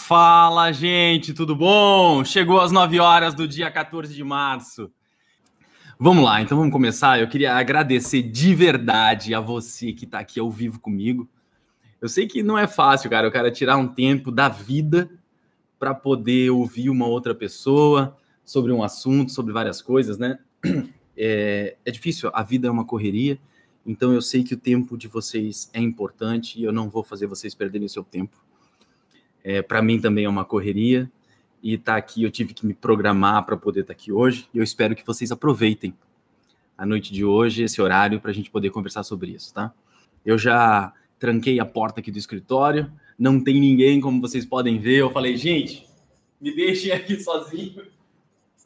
Fala, gente, tudo bom? Chegou às 9 horas do dia 14 de março. Vamos lá, então vamos começar. Eu queria agradecer de verdade a você que está aqui ao vivo comigo. Eu sei que não é fácil, cara, o cara tirar um tempo da vida para poder ouvir uma outra pessoa sobre um assunto, sobre várias coisas, né? É difícil, a vida é uma correria, então eu sei que o tempo de vocês é importante e eu não vou fazer vocês perderem o seu tempo. Para mim também é uma correria e tá aqui, eu tive que me programar para poder estar aqui hoje e eu espero que vocês aproveitem a noite de hoje, esse horário, para a gente poder conversar sobre isso, tá? Eu já tranquei a porta aqui do escritório, não tem ninguém, como vocês podem ver. Eu falei, gente, me deixem aqui sozinho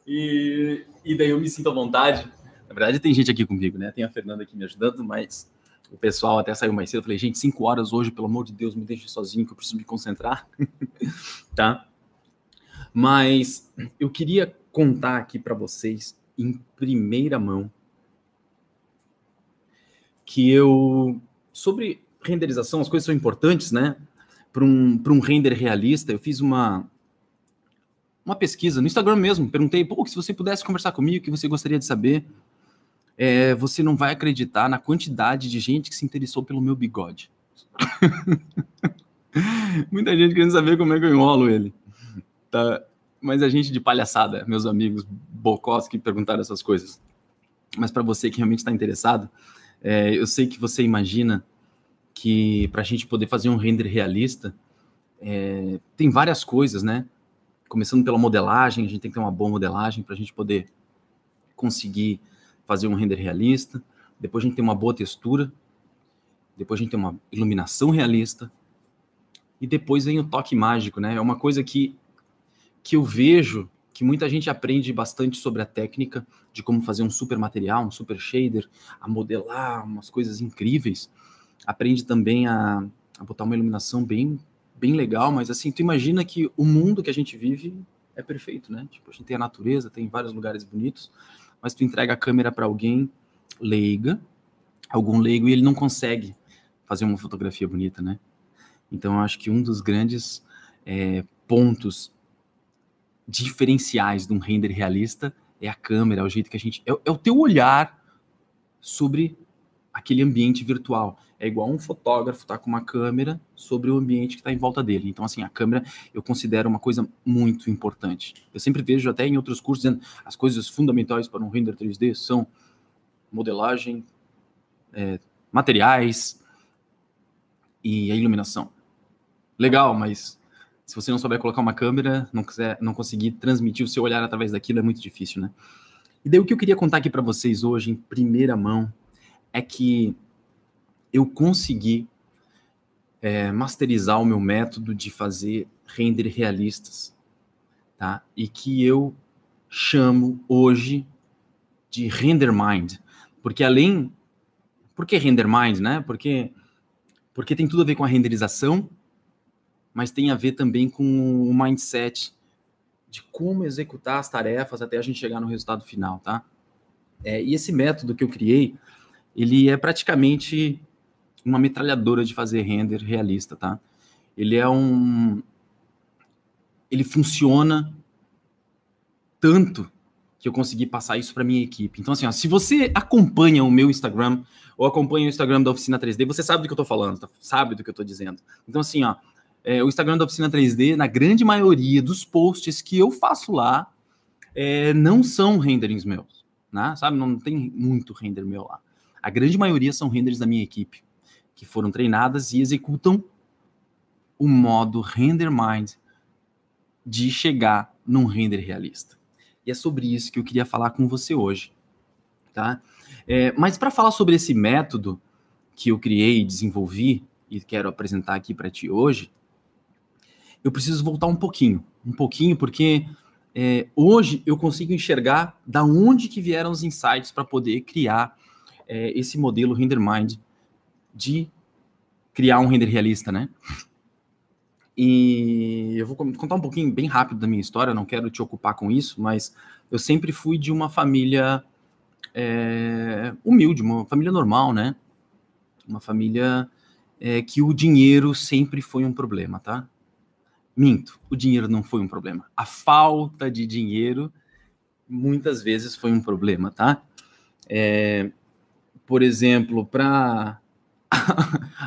e daí eu me sinto à vontade. Na verdade, tem gente aqui comigo, né? Tem a Fernanda aqui me ajudando, mas o pessoal até saiu mais cedo. Eu falei, gente, 5 horas hoje, pelo amor de Deus, me deixe sozinho, que eu preciso me concentrar. Tá? Mas eu queria contar aqui para vocês, em primeira mão, que sobre renderização, as coisas são importantes, né? Para um render realista, eu fiz uma pesquisa no Instagram mesmo. Perguntei, se você pudesse conversar comigo, o que você gostaria de saber? Você não vai acreditar na quantidade de gente que se interessou pelo meu bigode. Muita gente querendo saber como é que eu enrolo ele. Tá? Mas a gente de palhaçada, meus amigos bocós que perguntaram essas coisas. Mas para você que realmente está interessado, eu sei que você imagina que para a gente poder fazer um render realista, tem várias coisas, né? Começando pela modelagem, a gente tem que ter uma boa modelagem para a gente poder conseguir fazer um render realista. Depois a gente tem uma boa textura. Depois a gente tem uma iluminação realista. E depois vem o toque mágico, né? É uma coisa que eu vejo que muita gente aprende bastante sobre a técnica de como fazer um super material, um super shader, a modelar umas coisas incríveis. Aprende também a botar uma iluminação bem legal, mas assim, tu imagina que o mundo que a gente vive é perfeito, né? Tipo, a gente tem a natureza, tem vários lugares bonitos, mas tu entrega a câmera para alguém algum leigo, e ele não consegue fazer uma fotografia bonita, né? Então, eu acho que um dos grandes pontos diferenciais de um render realista é a câmera, é o jeito que a gente... É o teu olhar sobre aquele ambiente virtual. É igual um fotógrafo tá com uma câmera sobre o ambiente que está em volta dele. Então, assim, a câmera eu considero uma coisa muito importante. Eu sempre vejo até em outros cursos dizendo as coisas fundamentais para um render 3D são modelagem, materiais e a iluminação. Legal, mas se você não souber colocar uma câmera, não conseguir transmitir o seu olhar através daquilo, é muito difícil, né? E daí o que eu queria contar aqui para vocês hoje, em primeira mão, é que eu consegui masterizar o meu método de fazer render realistas, tá? E que eu chamo hoje de render mind. Porque por que render mind, né? Porque tem tudo a ver com a renderização, mas tem a ver também com o mindset de como executar as tarefas até a gente chegar no resultado final, tá? E esse método que eu criei, ele é praticamente uma metralhadora de fazer render realista, tá? Ele funciona tanto que eu consegui passar isso para minha equipe. Então, assim, ó, se você acompanha o meu Instagram ou acompanha o Instagram da Oficina 3D, você sabe do que eu tô falando, tá? Sabe do que eu tô dizendo. Então, assim, ó, o Instagram da Oficina 3D, na grande maioria dos posts que eu faço lá, não são renderings meus, né? Sabe? Não tem muito render meu lá. A grande maioria são renders da minha equipe, que foram treinadas e executam o modo render mind de chegar num render realista. E é sobre isso que eu queria falar com você hoje, tá? Mas para falar sobre esse método que eu criei e desenvolvi e quero apresentar aqui para ti hoje, eu preciso voltar um pouquinho porque hoje eu consigo enxergar da onde que vieram os insights para poder criar esse modelo render mind de criar um render realista, né? E eu vou contar um pouquinho bem rápido da minha história, não quero te ocupar com isso, mas eu sempre fui de uma família humilde, uma família normal, né? Uma família que o dinheiro sempre foi um problema, tá? Minto, o dinheiro não foi um problema. A falta de dinheiro muitas vezes foi um problema, tá? Por exemplo, para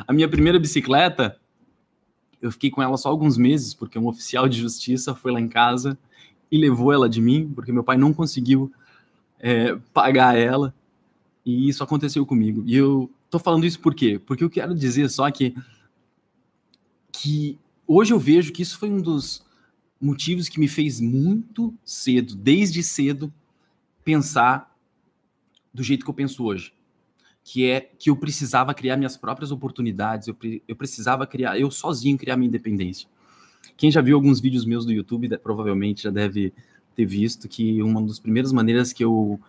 a minha primeira bicicleta, eu fiquei com ela só alguns meses, porque um oficial de justiça foi lá em casa e levou ela de mim, porque meu pai não conseguiu pagar ela, e isso aconteceu comigo. E eu tô falando isso por quê? Porque eu quero dizer só que hoje eu vejo que isso foi um dos motivos que me fez muito cedo, desde cedo, pensar do jeito que eu penso hoje. Que é que eu precisava criar minhas próprias oportunidades, eu precisava criar, eu sozinho criar minha independência. Quem já viu alguns vídeos meus do YouTube, provavelmente já deve ter visto que uma das primeiras maneiras que eu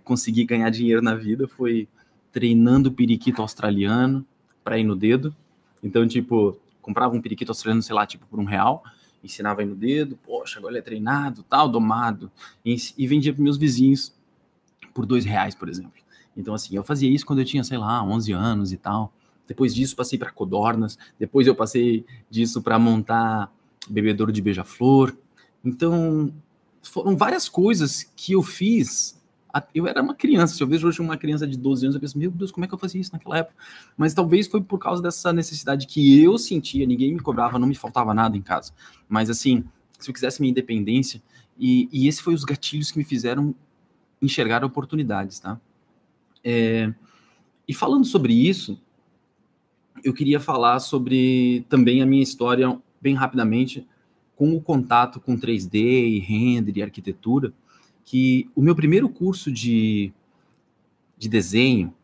consegui ganhar dinheiro na vida foi treinando periquito australiano para ir no dedo. Então, tipo, comprava um periquito australiano, sei lá, tipo por R$1, ensinava aí no dedo, poxa, agora ele é treinado, tal, domado, e vendia para meus vizinhos por R$2, por exemplo. Então, assim, eu fazia isso quando eu tinha, sei lá, 11 anos e tal. Depois disso, passei para codornas. Depois eu passei disso para montar bebedouro de beija-flor. Então, foram várias coisas que eu fiz. Eu era uma criança. Se eu vejo hoje uma criança de 12 anos, eu penso, meu Deus, como é que eu fazia isso naquela época? Mas talvez foi por causa dessa necessidade que eu sentia. Ninguém me cobrava, não me faltava nada em casa. Mas, assim, se eu quisesse minha independência... E esse foi os gatilhos que me fizeram enxergar oportunidades, tá? E falando sobre isso, eu queria falar sobre também a minha história, bem rapidamente, com o contato com 3D e render e arquitetura, que o meu primeiro curso de desenho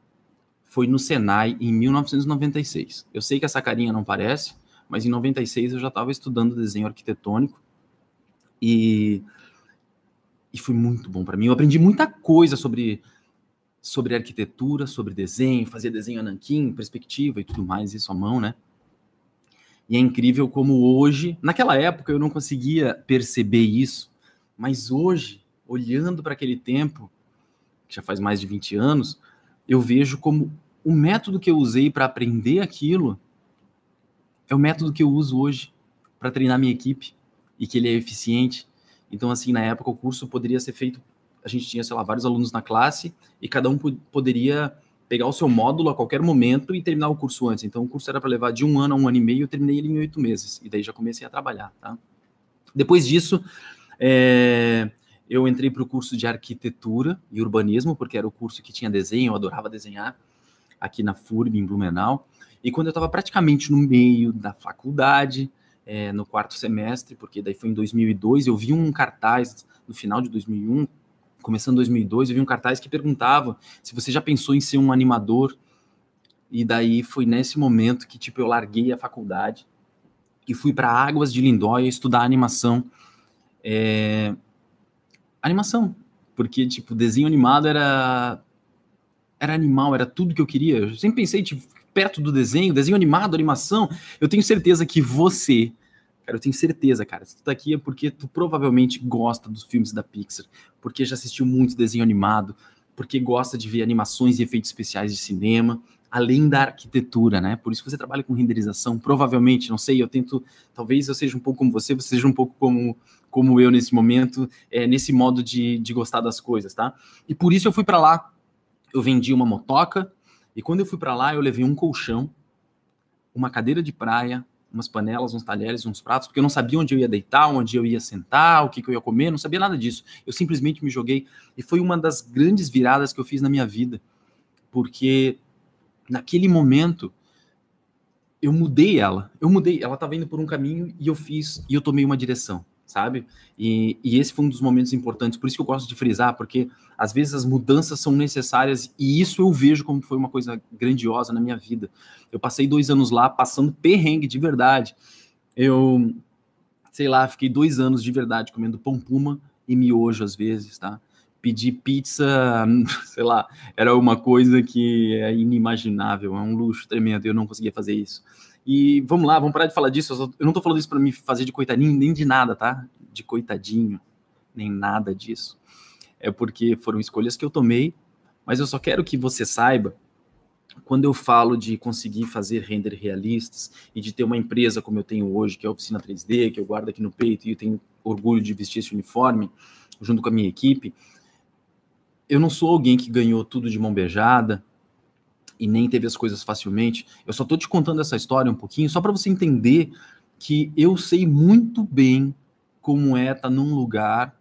foi no Senai em 1996. Eu sei que essa carinha não parece, mas em 96 eu já estava estudando desenho arquitetônico e foi muito bom para mim. Eu aprendi muita coisa sobre arquitetura, sobre desenho, fazia desenho a nanquim, perspectiva e tudo mais, isso à mão, né? E é incrível como hoje, naquela época eu não conseguia perceber isso, mas hoje, olhando para aquele tempo, que já faz mais de 20 anos, eu vejo como o método que eu usei para aprender aquilo é o método que eu uso hoje para treinar minha equipe e que ele é eficiente. Então, assim, na época o curso poderia ser feito, a gente tinha, sei lá, vários alunos na classe e cada um poderia pegar o seu módulo a qualquer momento e terminar o curso antes. Então, o curso era para levar de 1 ano a 1 ano e meio, eu terminei ele em 8 meses. E daí já comecei a trabalhar, tá? Depois disso, eu entrei para o curso de arquitetura e urbanismo, porque era o curso que tinha desenho, eu adorava desenhar, aqui na FURB, em Blumenau. E quando eu estava praticamente no meio da faculdade, no 4º semestre, porque daí foi em 2002, eu vi um cartaz no final de 2001, começando em 2002, eu vi um cartaz que perguntava se você já pensou em ser um animador. E daí foi nesse momento que, tipo, eu larguei a faculdade e fui para Águas de Lindóia estudar animação. Animação, porque, tipo, desenho animado era animal, era tudo que eu queria. Eu sempre pensei, tipo, perto do desenho animado, animação. Eu tenho certeza que você, cara, eu tenho certeza, cara, se tu tá aqui é porque tu provavelmente gosta dos filmes da Pixar, porque já assistiu muito desenho animado, porque gosta de ver animações e efeitos especiais de cinema, além da arquitetura, né? Por isso que você trabalha com renderização, provavelmente, não sei, eu tento, talvez eu seja um pouco como você seja um pouco como eu nesse momento, nesse modo de gostar das coisas, tá? E por isso eu fui para lá. Eu vendi uma motoca, e quando eu fui para lá, eu levei um colchão, uma cadeira de praia, umas panelas, uns talheres, uns pratos, porque eu não sabia onde eu ia deitar, onde eu ia sentar, o que eu ia comer, não sabia nada disso. Eu simplesmente me joguei, e foi uma das grandes viradas que eu fiz na minha vida, porque naquele momento eu mudei ela estava indo por um caminho e eu tomei uma direção, sabe? E esse foi um dos momentos importantes, por isso que eu gosto de frisar, porque às vezes as mudanças são necessárias e isso eu vejo como foi uma coisa grandiosa na minha vida. Eu passei 2 anos lá passando perrengue de verdade. Eu, sei lá, fiquei 2 anos de verdade comendo pão puma e miojo às vezes, tá? Pedir pizza, sei lá, era uma coisa que é inimaginável, é um luxo tremendo, eu não conseguia fazer isso. E vamos lá, vamos parar de falar disso, eu não tô falando isso para me fazer de coitadinho, nem de nada, tá? De coitadinho, nem nada disso. É porque foram escolhas que eu tomei, mas eu só quero que você saiba quando eu falo de conseguir fazer render realistas e de ter uma empresa como eu tenho hoje, que é a Oficina 3D, que eu guardo aqui no peito e eu tenho orgulho de vestir esse uniforme junto com a minha equipe, eu não sou alguém que ganhou tudo de mão beijada e nem teve as coisas facilmente. Eu só estou te contando essa história um pouquinho só para você entender que eu sei muito bem como é estar num lugar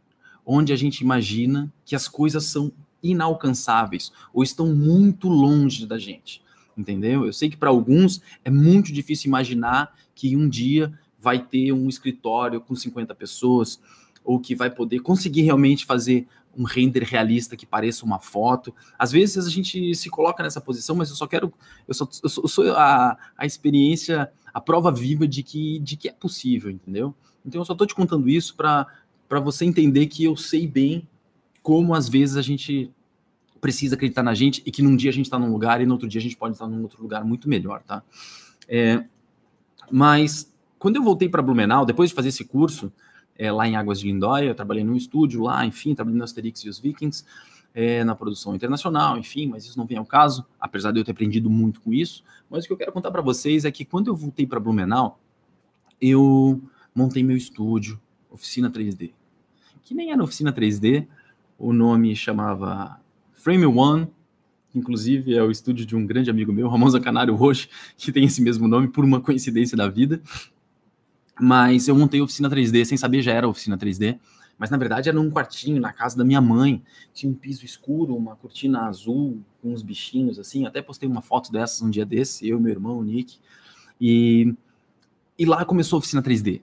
onde a gente imagina que as coisas são inalcançáveis ou estão muito longe da gente, entendeu? Eu sei que para alguns é muito difícil imaginar que um dia vai ter um escritório com 50 pessoas ou que vai poder conseguir realmente fazer um render realista que pareça uma foto. Às vezes a gente se coloca nessa posição, mas eu sou a experiência, a prova viva de que é possível, entendeu? Então eu só estou te contando isso para você entender que eu sei bem como às vezes a gente precisa acreditar na gente e que num dia a gente está num lugar e no outro dia a gente pode estar num outro lugar muito melhor, tá? Mas quando eu voltei para Blumenau, depois de fazer esse curso lá em Águas de Lindóia, eu trabalhei num estúdio lá, enfim, trabalhei no Asterix e os Vikings, na produção internacional, enfim, mas isso não vem ao caso, apesar de eu ter aprendido muito com isso. Mas o que eu quero contar para vocês é que quando eu voltei para Blumenau, eu montei meu estúdio, Oficina 3D, que nem era Oficina 3D, o nome chamava Frame One, inclusive é o estúdio de um grande amigo meu, Ramon Zancanaro Roche, que tem esse mesmo nome por uma coincidência da vida. Mas eu montei a Oficina 3D, sem saber já era Oficina 3D, mas na verdade era num quartinho na casa da minha mãe, tinha um piso escuro, uma cortina azul, com uns bichinhos assim, até postei uma foto dessas um dia desse, eu, meu irmão, o Nick, e lá começou a Oficina 3D.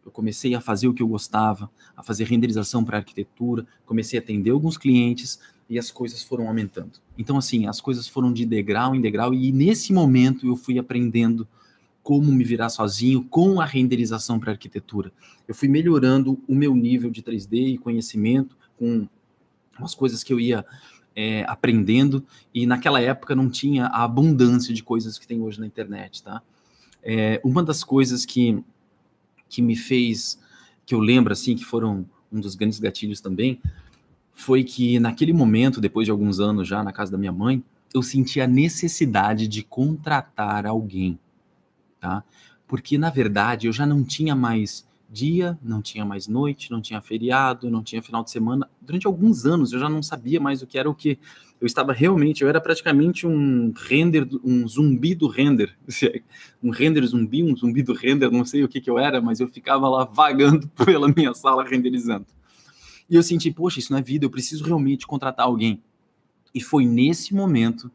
Eu comecei a fazer o que eu gostava, a fazer renderização para arquitetura, comecei a atender alguns clientes e as coisas foram aumentando. Então, assim, as coisas foram de degrau em degrau e nesse momento eu fui aprendendo como me virar sozinho com a renderização para arquitetura. Eu fui melhorando o meu nível de 3D e conhecimento com umas coisas que eu ia aprendendo e naquela época não tinha a abundância de coisas que tem hoje na internet, tá? Uma das coisas que me fez, que eu lembro, assim, que foram um dos grandes gatilhos também, foi que naquele momento, depois de alguns anos já na casa da minha mãe, eu senti a necessidade de contratar alguém, tá? Porque, na verdade, eu já não tinha mais dia, não tinha mais noite, não tinha feriado, não tinha final de semana. Durante alguns anos eu já não sabia mais o que era o que. Eu era praticamente um render, um zumbi do render. Um render zumbi, um zumbi do render, não sei o que eu era, mas eu ficava lá vagando pela minha sala renderizando. E eu senti, poxa, isso não é vida, eu preciso realmente contratar alguém. E foi nesse momento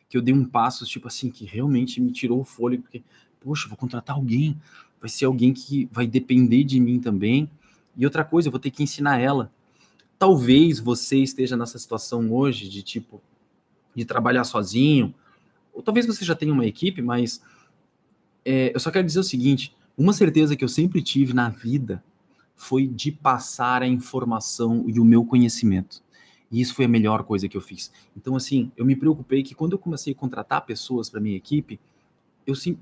que eu dei um passo, tipo assim, que realmente me tirou o fôlego, porque, poxa, vou contratar alguém, vai ser alguém que vai depender de mim também. E outra coisa, eu vou ter que ensinar ela. Talvez você esteja nessa situação hoje de, tipo, de trabalhar sozinho, ou talvez você já tenha uma equipe, mas eu só quero dizer o seguinte, uma certeza que eu sempre tive na vida foi de passar a informação e o meu conhecimento. E isso foi a melhor coisa que eu fiz. Então, assim, eu me preocupei que quando eu comecei a contratar pessoas para minha equipe,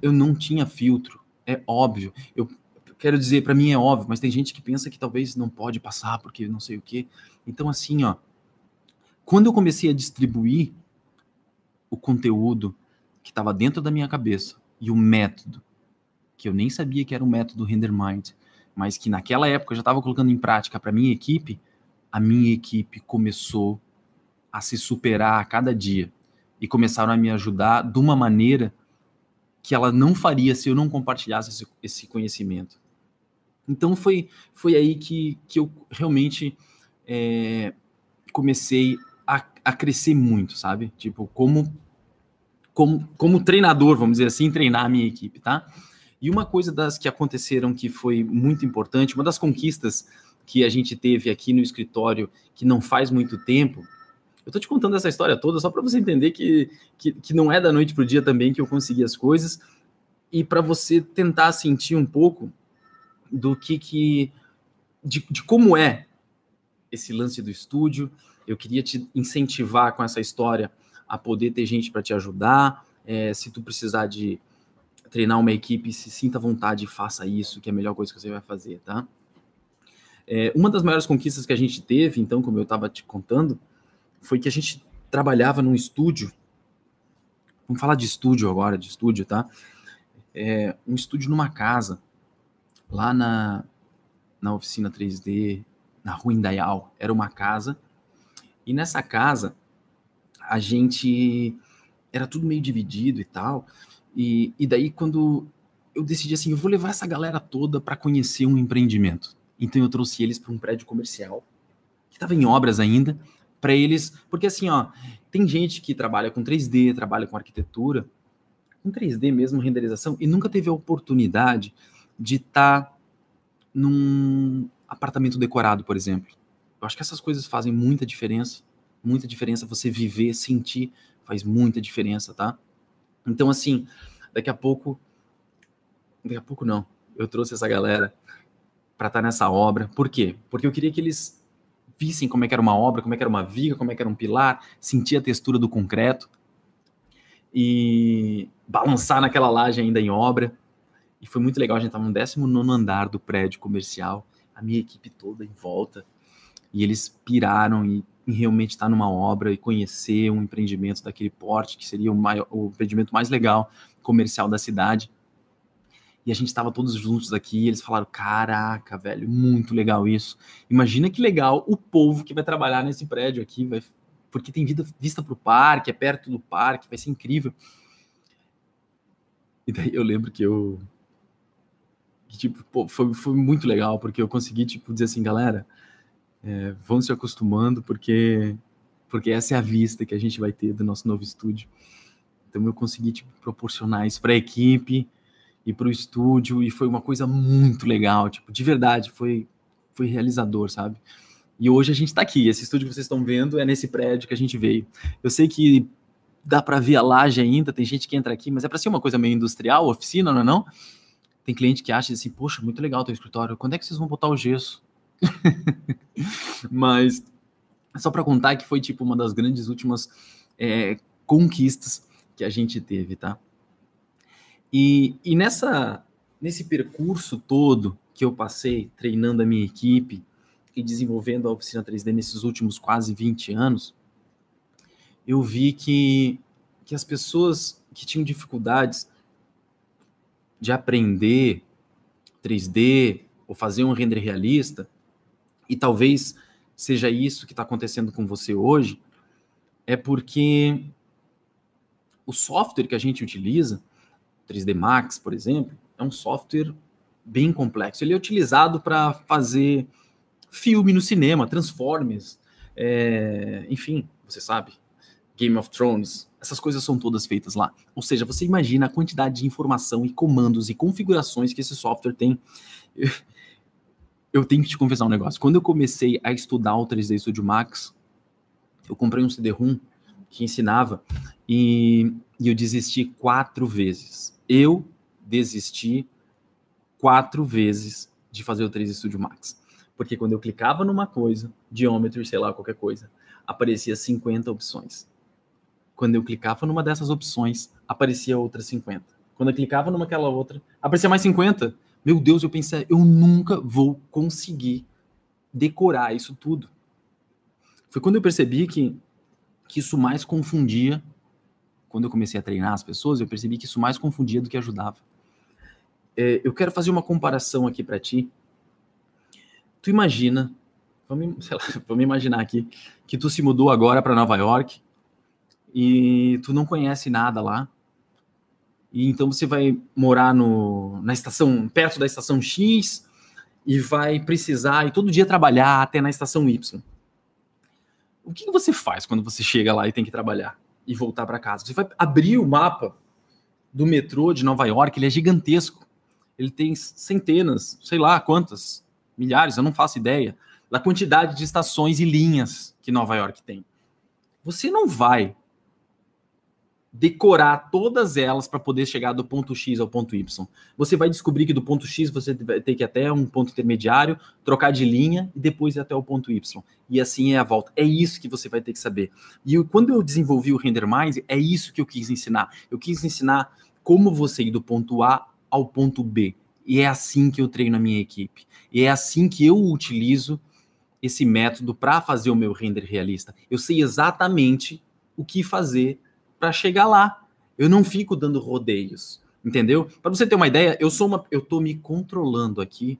eu não tinha filtro. É óbvio. Eu quero dizer, para mim é óbvio, mas tem gente que pensa que talvez não pode passar porque não sei o quê. Então, assim, ó, quando eu comecei a distribuir o conteúdo que estava dentro da minha cabeça e o método, que eu nem sabia que era o método RenderMind, mas que naquela época eu já estava colocando em prática para minha equipe, a minha equipe começou a se superar a cada dia e começaram a me ajudar de uma maneira que ela não faria se eu não compartilhasse esse conhecimento. Então foi aí que eu realmente comecei a crescer muito, sabe? Tipo, como treinador, vamos dizer assim, treinar a minha equipe, tá? E uma coisa das que aconteceram que foi muito importante, uma das conquistas que a gente teve aqui no escritório, que não faz muito tempo, eu tô te contando essa história toda só para você entender que não é da noite pro dia também que eu consegui as coisas, e para você tentar sentir um pouco do de como é esse lance do estúdio. Eu queria te incentivar com essa história a poder ter gente para te ajudar. Se tu precisar de treinar uma equipe, se sinta à vontade e faça isso, que é a melhor coisa que você vai fazer, tá? Uma das maiores conquistas que a gente teve, então, como eu estava te contando, foi que a gente trabalhava num estúdio Vamos falar de estúdio agora, de estúdio, tá? Um estúdio numa casa, lá na oficina 3D, na Rua Indaial. Era uma casa, e nessa casa, a gente... Era tudo meio dividido e tal, e daí quando eu decidi assim, eu vou levar essa galera toda para conhecer um empreendimento. Então eu trouxe eles para um prédio comercial, que estava em obras ainda, para eles... Porque assim, ó, tem gente que trabalha com 3D, trabalha com arquitetura, com 3D mesmo, renderização, e nunca teve a oportunidade de estar num apartamento decorado, por exemplo. Eu acho que essas coisas fazem muita diferença você viver, sentir, faz muita diferença, tá? Então, assim, daqui a pouco não, eu trouxe essa galera para estar nessa obra. Por quê? Porque eu queria que eles vissem como é que era uma obra, como é que era uma viga, como é que era um pilar, sentir a textura do concreto e balançar naquela laje ainda em obra. E foi muito legal, a gente estava no 19º andar do prédio comercial, a minha equipe toda em volta, e eles piraram em realmente estar numa obra e conhecer um empreendimento daquele porte, que seria o empreendimento mais legal comercial da cidade. E a gente estava todos juntos aqui, e eles falaram, caraca, velho, muito legal isso. Imagina que legal o povo que vai trabalhar nesse prédio aqui, porque tem vista para o parque, é perto do parque, vai ser incrível. E daí eu lembro que tipo, pô, foi muito legal, porque eu consegui, tipo, dizer assim, galera, vão se acostumando, porque essa é a vista que a gente vai ter do nosso novo estúdio. Então eu consegui, tipo, proporcionar isso para a equipe e para o estúdio, e foi uma coisa muito legal, tipo, de verdade, foi realizador, sabe? E hoje a gente está aqui, esse estúdio que vocês estão vendo é nesse prédio que a gente veio. Eu sei que dá para ver a laje ainda, tem gente que entra aqui, mas é para ser uma coisa meio industrial, oficina, não é não? Tem cliente que acha assim, poxa, muito legal o teu escritório, quando é que vocês vão botar o gesso? Mas só para contar que foi tipo uma das grandes últimas conquistas que a gente teve, tá? E nesse percurso todo que eu passei treinando a minha equipe e desenvolvendo a oficina 3D nesses últimos quase 20 anos, eu vi que as pessoas que tinham dificuldades de aprender 3D ou fazer um render realista, e talvez seja isso que está acontecendo com você hoje, é porque o software que a gente utiliza, 3D Max, por exemplo, é um software bem complexo. Ele é utilizado para fazer filme no cinema, Transformers, enfim, você sabe, Game of Thrones, essas coisas são todas feitas lá. Ou seja, você imagina a quantidade de informação e comandos e configurações que esse software tem. Eu tenho que te confessar um negócio. Quando eu comecei a estudar o 3D Studio Max, eu comprei um CD-ROM que ensinava e eu desisti 4 vezes. Eu desisti 4 vezes de fazer o 3D Studio Max. Porque quando eu clicava numa coisa, Geometry, sei lá, qualquer coisa, aparecia 50 opções. Quando eu clicava numa dessas opções, aparecia outras 50. Quando eu clicava numa aquela outra, aparecia mais 50. Meu Deus, eu pensei, eu nunca vou conseguir decorar isso tudo. Foi quando eu percebi que isso mais confundia. Quando eu comecei a treinar as pessoas, eu percebi que isso mais confundia do que ajudava. Eu quero fazer uma comparação aqui para ti. Tu imagina, vamos imaginar aqui, que tu se mudou agora para Nova York e tu não conhece nada lá. E então você vai morar na estação, perto da estação X, e vai precisar ir todo dia trabalhar até na estação Y. O que você faz quando você chega lá e tem que trabalhar e voltar para casa? Você vai abrir o mapa do metrô de Nova York, ele é gigantesco. Ele tem centenas, sei lá quantas, milhares, eu não faço ideia, da quantidade de estações e linhas que Nova York tem. Você não vai decorar todas elas para poder chegar do ponto X ao ponto Y. Você vai descobrir que do ponto X você vai ter que ir até um ponto intermediário, trocar de linha e depois ir até o ponto Y. E assim é a volta. É isso que você vai ter que saber. E quando eu desenvolvi o RenderMind, é isso que eu quis ensinar. Eu quis ensinar como você ir do ponto A ao ponto B. E é assim que eu treino a minha equipe. E é assim que eu utilizo esse método para fazer o meu render realista. Eu sei exatamente o que fazer para chegar lá. Eu não fico dando rodeios, entendeu? Para você ter uma ideia, eu tô me controlando aqui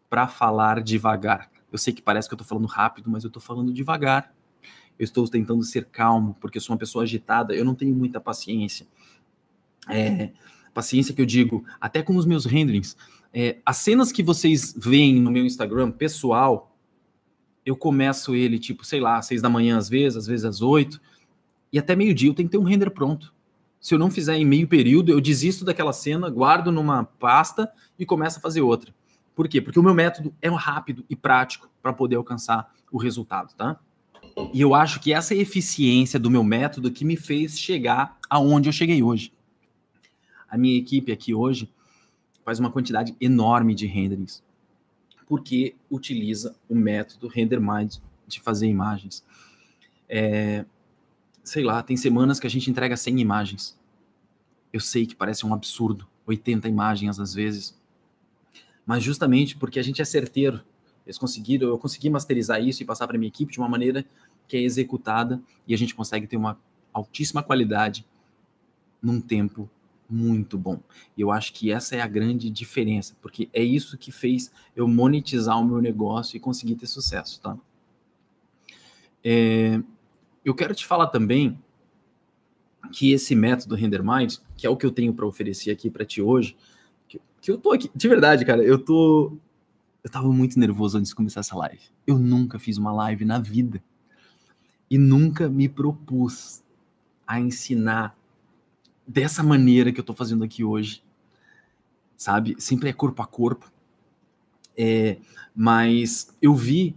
para falar devagar. Eu sei que parece que eu tô falando rápido, mas eu tô falando devagar. Eu estou tentando ser calmo, porque eu sou uma pessoa agitada, eu não tenho muita paciência. Paciência que eu digo, até com os meus renderings. As cenas que vocês veem no meu Instagram, pessoal, eu começo ele, tipo, sei lá, às 6 da manhã às vezes às 8, e até meio-dia eu tenho que ter um render pronto. Se eu não fizer em meio período, eu desisto daquela cena, guardo numa pasta e começo a fazer outra. Por quê? Porque o meu método é rápido e prático para poder alcançar o resultado, tá? E eu acho que essa eficiência do meu método que me fez chegar aonde eu cheguei hoje. A minha equipe aqui hoje faz uma quantidade enorme de renderings, porque utiliza o método RenderMind de fazer imagens. Sei lá, tem semanas que a gente entrega 100 imagens. Eu sei que parece um absurdo, 80 imagens às vezes, mas justamente porque a gente é certeiro. Eu consegui masterizar isso e passar para minha equipe de uma maneira que é executada e a gente consegue ter uma altíssima qualidade num tempo muito bom. E eu acho que essa é a grande diferença, porque é isso que fez eu monetizar o meu negócio e conseguir ter sucesso, tá? Eu quero te falar também que esse método RenderMind, que é o que eu tenho para oferecer aqui para ti hoje, que eu tô aqui, de verdade, cara, eu tava muito nervoso antes de começar essa live. Eu nunca fiz uma live na vida e nunca me propus a ensinar dessa maneira que eu tô fazendo aqui hoje, sabe? Sempre é corpo a corpo. Mas eu vi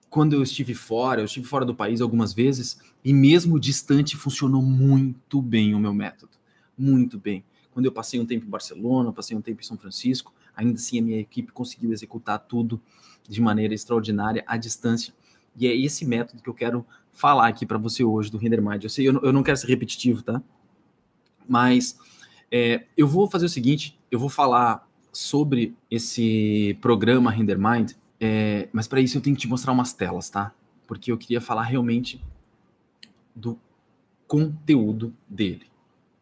quando eu estive fora do país algumas vezes, e mesmo distante funcionou muito bem o meu método. Muito bem. Quando eu passei um tempo em Barcelona, passei um tempo em São Francisco, ainda assim a minha equipe conseguiu executar tudo de maneira extraordinária à distância. E é esse método que eu quero falar aqui para você hoje do RenderMind. Eu sei, eu não quero ser repetitivo, tá? Mas eu vou fazer o seguinte, eu vou falar sobre esse programa RenderMind, mas para isso eu tenho que te mostrar umas telas, tá? Porque eu queria falar realmente do conteúdo dele.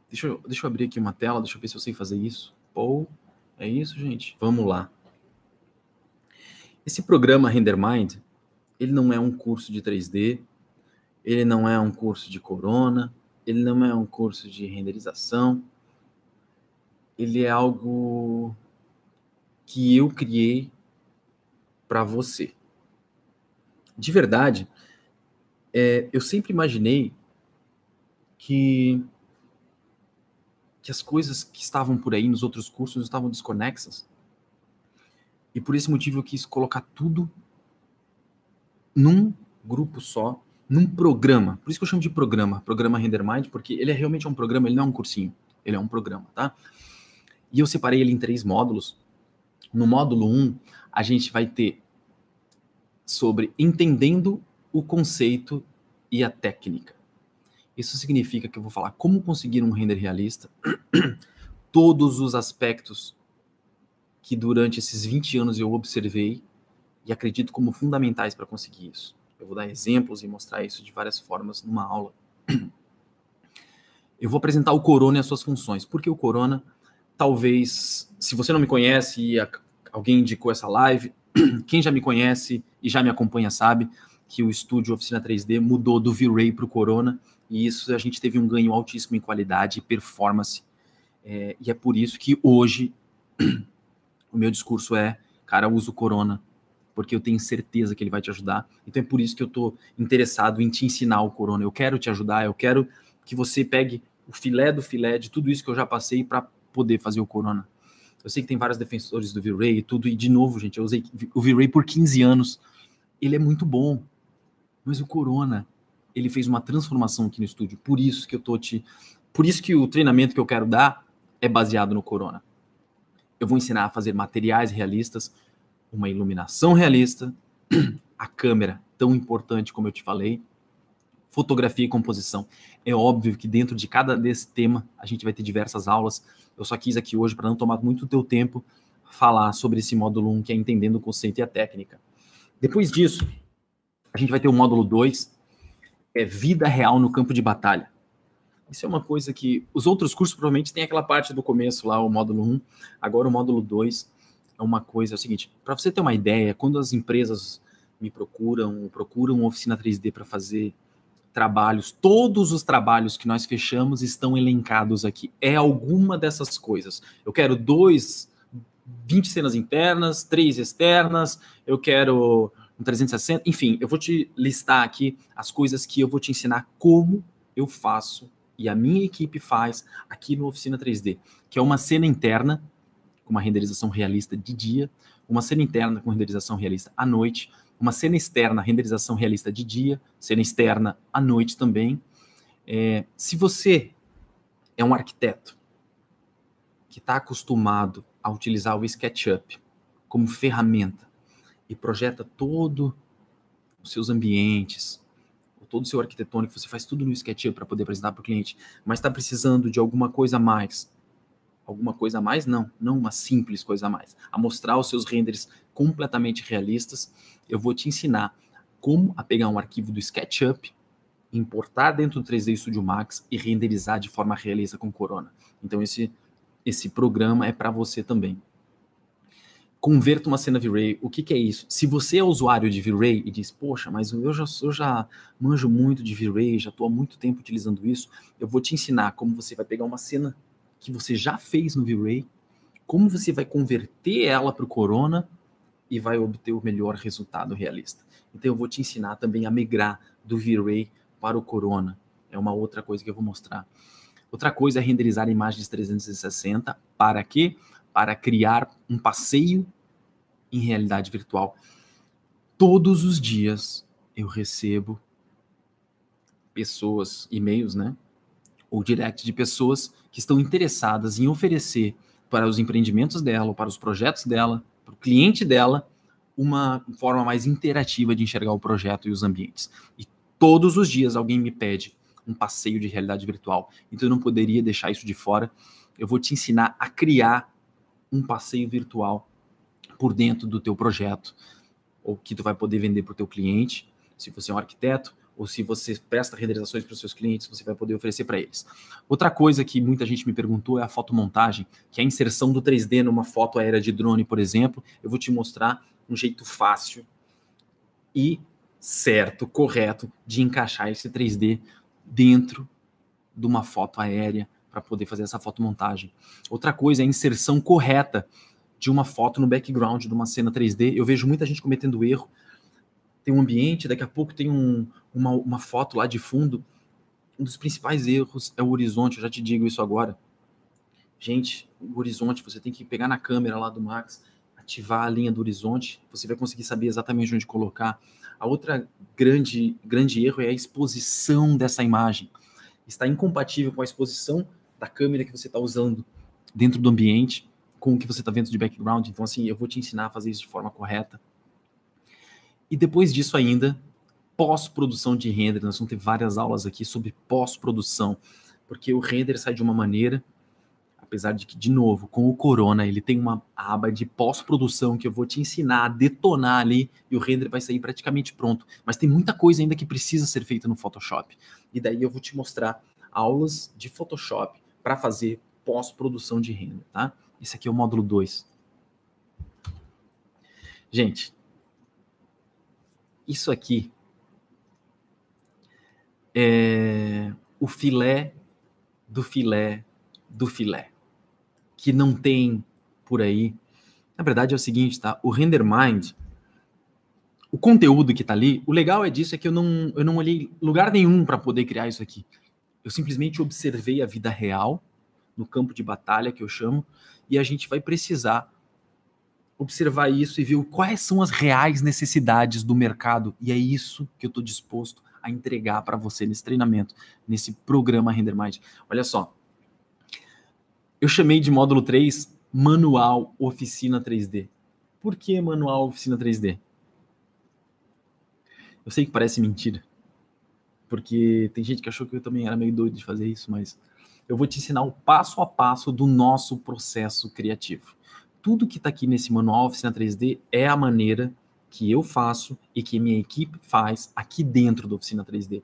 Deixa eu abrir aqui uma tela, deixa eu ver se eu sei fazer isso. Pô, é isso, gente? Vamos lá. Esse programa RenderMind, ele não é um curso de 3D, ele não é um curso de Corona, ele não é um curso de renderização, ele é algo que eu criei para você. De verdade, eu sempre imaginei que as coisas que estavam por aí nos outros cursos estavam desconexas. E por esse motivo eu quis colocar tudo num grupo só, num programa. Por isso que eu chamo de programa RenderMind, porque ele realmente é um programa, ele não é um cursinho, ele é um programa, tá? E eu separei ele em 3 módulos. No módulo 1, a gente vai ter sobre entendendo o conceito e a técnica. Isso significa que eu vou falar como conseguir um render realista, todos os aspectos que durante esses 20 anos eu observei e acredito como fundamentais para conseguir isso. Eu vou dar exemplos e mostrar isso de várias formas numa aula. Eu vou apresentar o Corona e as suas funções. Porque o Corona, talvez, se você não me conhece e alguém indicou essa live, quem já me conhece e já me acompanha sabe que o estúdio Oficina 3D mudou do V-Ray para o Corona, e isso a gente teve um ganho altíssimo em qualidade e performance. E é por isso que hoje o meu discurso cara, usa o Corona, porque eu tenho certeza que ele vai te ajudar. Então é por isso que eu estou interessado em te ensinar o Corona. Eu quero te ajudar, eu quero que você pegue o filé do filé de tudo isso que eu já passei para poder fazer o Corona. Eu sei que tem vários defensores do V-Ray e tudo, e de novo, gente, eu usei o V-Ray por 15 anos. Ele é muito bom, mas o Corona, ele fez uma transformação aqui no estúdio. Por isso que por isso que o treinamento que eu quero dar é baseado no Corona. Eu vou ensinar a fazer materiais realistas, uma iluminação realista, a câmera, tão importante como eu te falei, fotografia e composição. É óbvio que dentro de cada desse tema a gente vai ter diversas aulas. Eu só quis aqui hoje, para não tomar muito do teu tempo, falar sobre esse módulo 1, que é entendendo o conceito e a técnica. Depois disso, a gente vai ter o módulo 2, vida real no campo de batalha. Isso é uma coisa que os outros cursos provavelmente tem aquela parte do começo lá, o módulo 1, agora o módulo 2 é uma coisa, é o seguinte, para você ter uma ideia, quando as empresas me procuram oficina 3D para fazer trabalhos, todos os trabalhos que nós fechamos estão elencados aqui. É alguma dessas coisas. Eu quero 20 cenas internas, 3 externas, eu quero um 360, enfim, eu vou te listar aqui as coisas que eu vou te ensinar como eu faço e a minha equipe faz aqui no Oficina 3D, que é uma cena interna com uma renderização realista de dia, uma cena interna com renderização realista à noite, uma cena externa, renderização realista de dia, cena externa à noite também. Se você é um arquiteto que está acostumado a utilizar o SketchUp como ferramenta e projeta todo os seus ambientes, todo o seu arquitetônico, você faz tudo no SketchUp para poder apresentar para o cliente, mas está precisando de alguma coisa a mais, não uma simples coisa a mais, a mostrar os seus renders completamente realistas, eu vou te ensinar como a pegar um arquivo do SketchUp, importar dentro do 3D Studio Max e renderizar de forma realista com Corona. Então esse programa é para você também. Converta uma cena V-Ray. O que é isso? Se você é usuário de V-Ray e diz, poxa, mas eu já manjo muito de V-Ray, já estou há muito tempo utilizando isso, eu vou te ensinar como você vai pegar uma cena que você já fez no V-Ray, como você vai converter ela para o Corona e vai obter o melhor resultado realista. Então eu vou te ensinar também a migrar do V-Ray para o Corona. É uma outra coisa que eu vou mostrar. Outra coisa é renderizar imagens 360. Para quê? Para criar um passeio em realidade virtual. Todos os dias eu recebo pessoas, e-mails, né? Ou direct de pessoas que estão interessadas em oferecer para os empreendimentos dela, para os projetos dela, para o cliente dela, uma forma mais interativa de enxergar o projeto e os ambientes. E todos os dias alguém me pede um passeio de realidade virtual. Então eu não poderia deixar isso de fora. Eu vou te ensinar a criar um passeio virtual por dentro do teu projeto, ou que tu vai poder vender para o teu cliente, se você é um arquiteto, ou se você presta renderizações para os seus clientes, você vai poder oferecer para eles. Outra coisa que muita gente me perguntou é a fotomontagem, que é a inserção do 3D numa foto aérea de drone, por exemplo. Eu vou te mostrar um jeito fácil e certo, correto, de encaixar esse 3D dentro de uma foto aérea para poder fazer essa fotomontagem. Outra coisa é a inserção correta de uma foto no background de uma cena 3D. Eu vejo muita gente cometendo erro. Tem um ambiente, daqui a pouco tem uma foto lá de fundo. Um dos principais erros é o horizonte, eu já te digo isso agora. Gente, o horizonte, você tem que pegar na câmera lá do Max, ativar a linha do horizonte, você vai conseguir saber exatamente onde colocar. A outra grande erro é a exposição dessa imagem. Está incompatível com a exposição da câmera que você está usando dentro do ambiente, com o que você está vendo de background. Então, assim, eu vou te ensinar a fazer isso de forma correta. E depois disso ainda, pós-produção de render. Nós vamos ter várias aulas aqui sobre pós-produção, porque o render sai de uma maneira, apesar de que, de novo, com o Corona, ele tem uma aba de pós-produção que eu vou te ensinar a detonar ali e o render vai sair praticamente pronto. Mas tem muita coisa ainda que precisa ser feita no Photoshop. E daí eu vou te mostrar aulas de Photoshop para fazer pós-produção de render, tá? Esse aqui é o módulo 2. Gente, isso aqui é o filé do filé do filé, que não tem por aí. Na verdade é o seguinte, tá? O RenderMind, o conteúdo que tá ali, o legal disso é que eu não olhei lugar nenhum para poder criar isso aqui. Eu simplesmente observei a vida real, no campo de batalha, que eu chamo, e a gente vai precisar observar isso e ver quais são as reais necessidades do mercado. E é isso que eu estou disposto a entregar para você nesse treinamento, nesse programa RenderMind. Olha só, eu chamei de módulo 3 Manual Oficina 3D. Por que Manual Oficina 3D? Eu sei que parece mentira, porque tem gente que achou que eu também era meio doido de fazer isso, mas eu vou te ensinar o passo a passo do nosso processo criativo. Tudo que está aqui nesse Manual Oficina 3D é a maneira que eu faço e que minha equipe faz aqui dentro da Oficina 3D.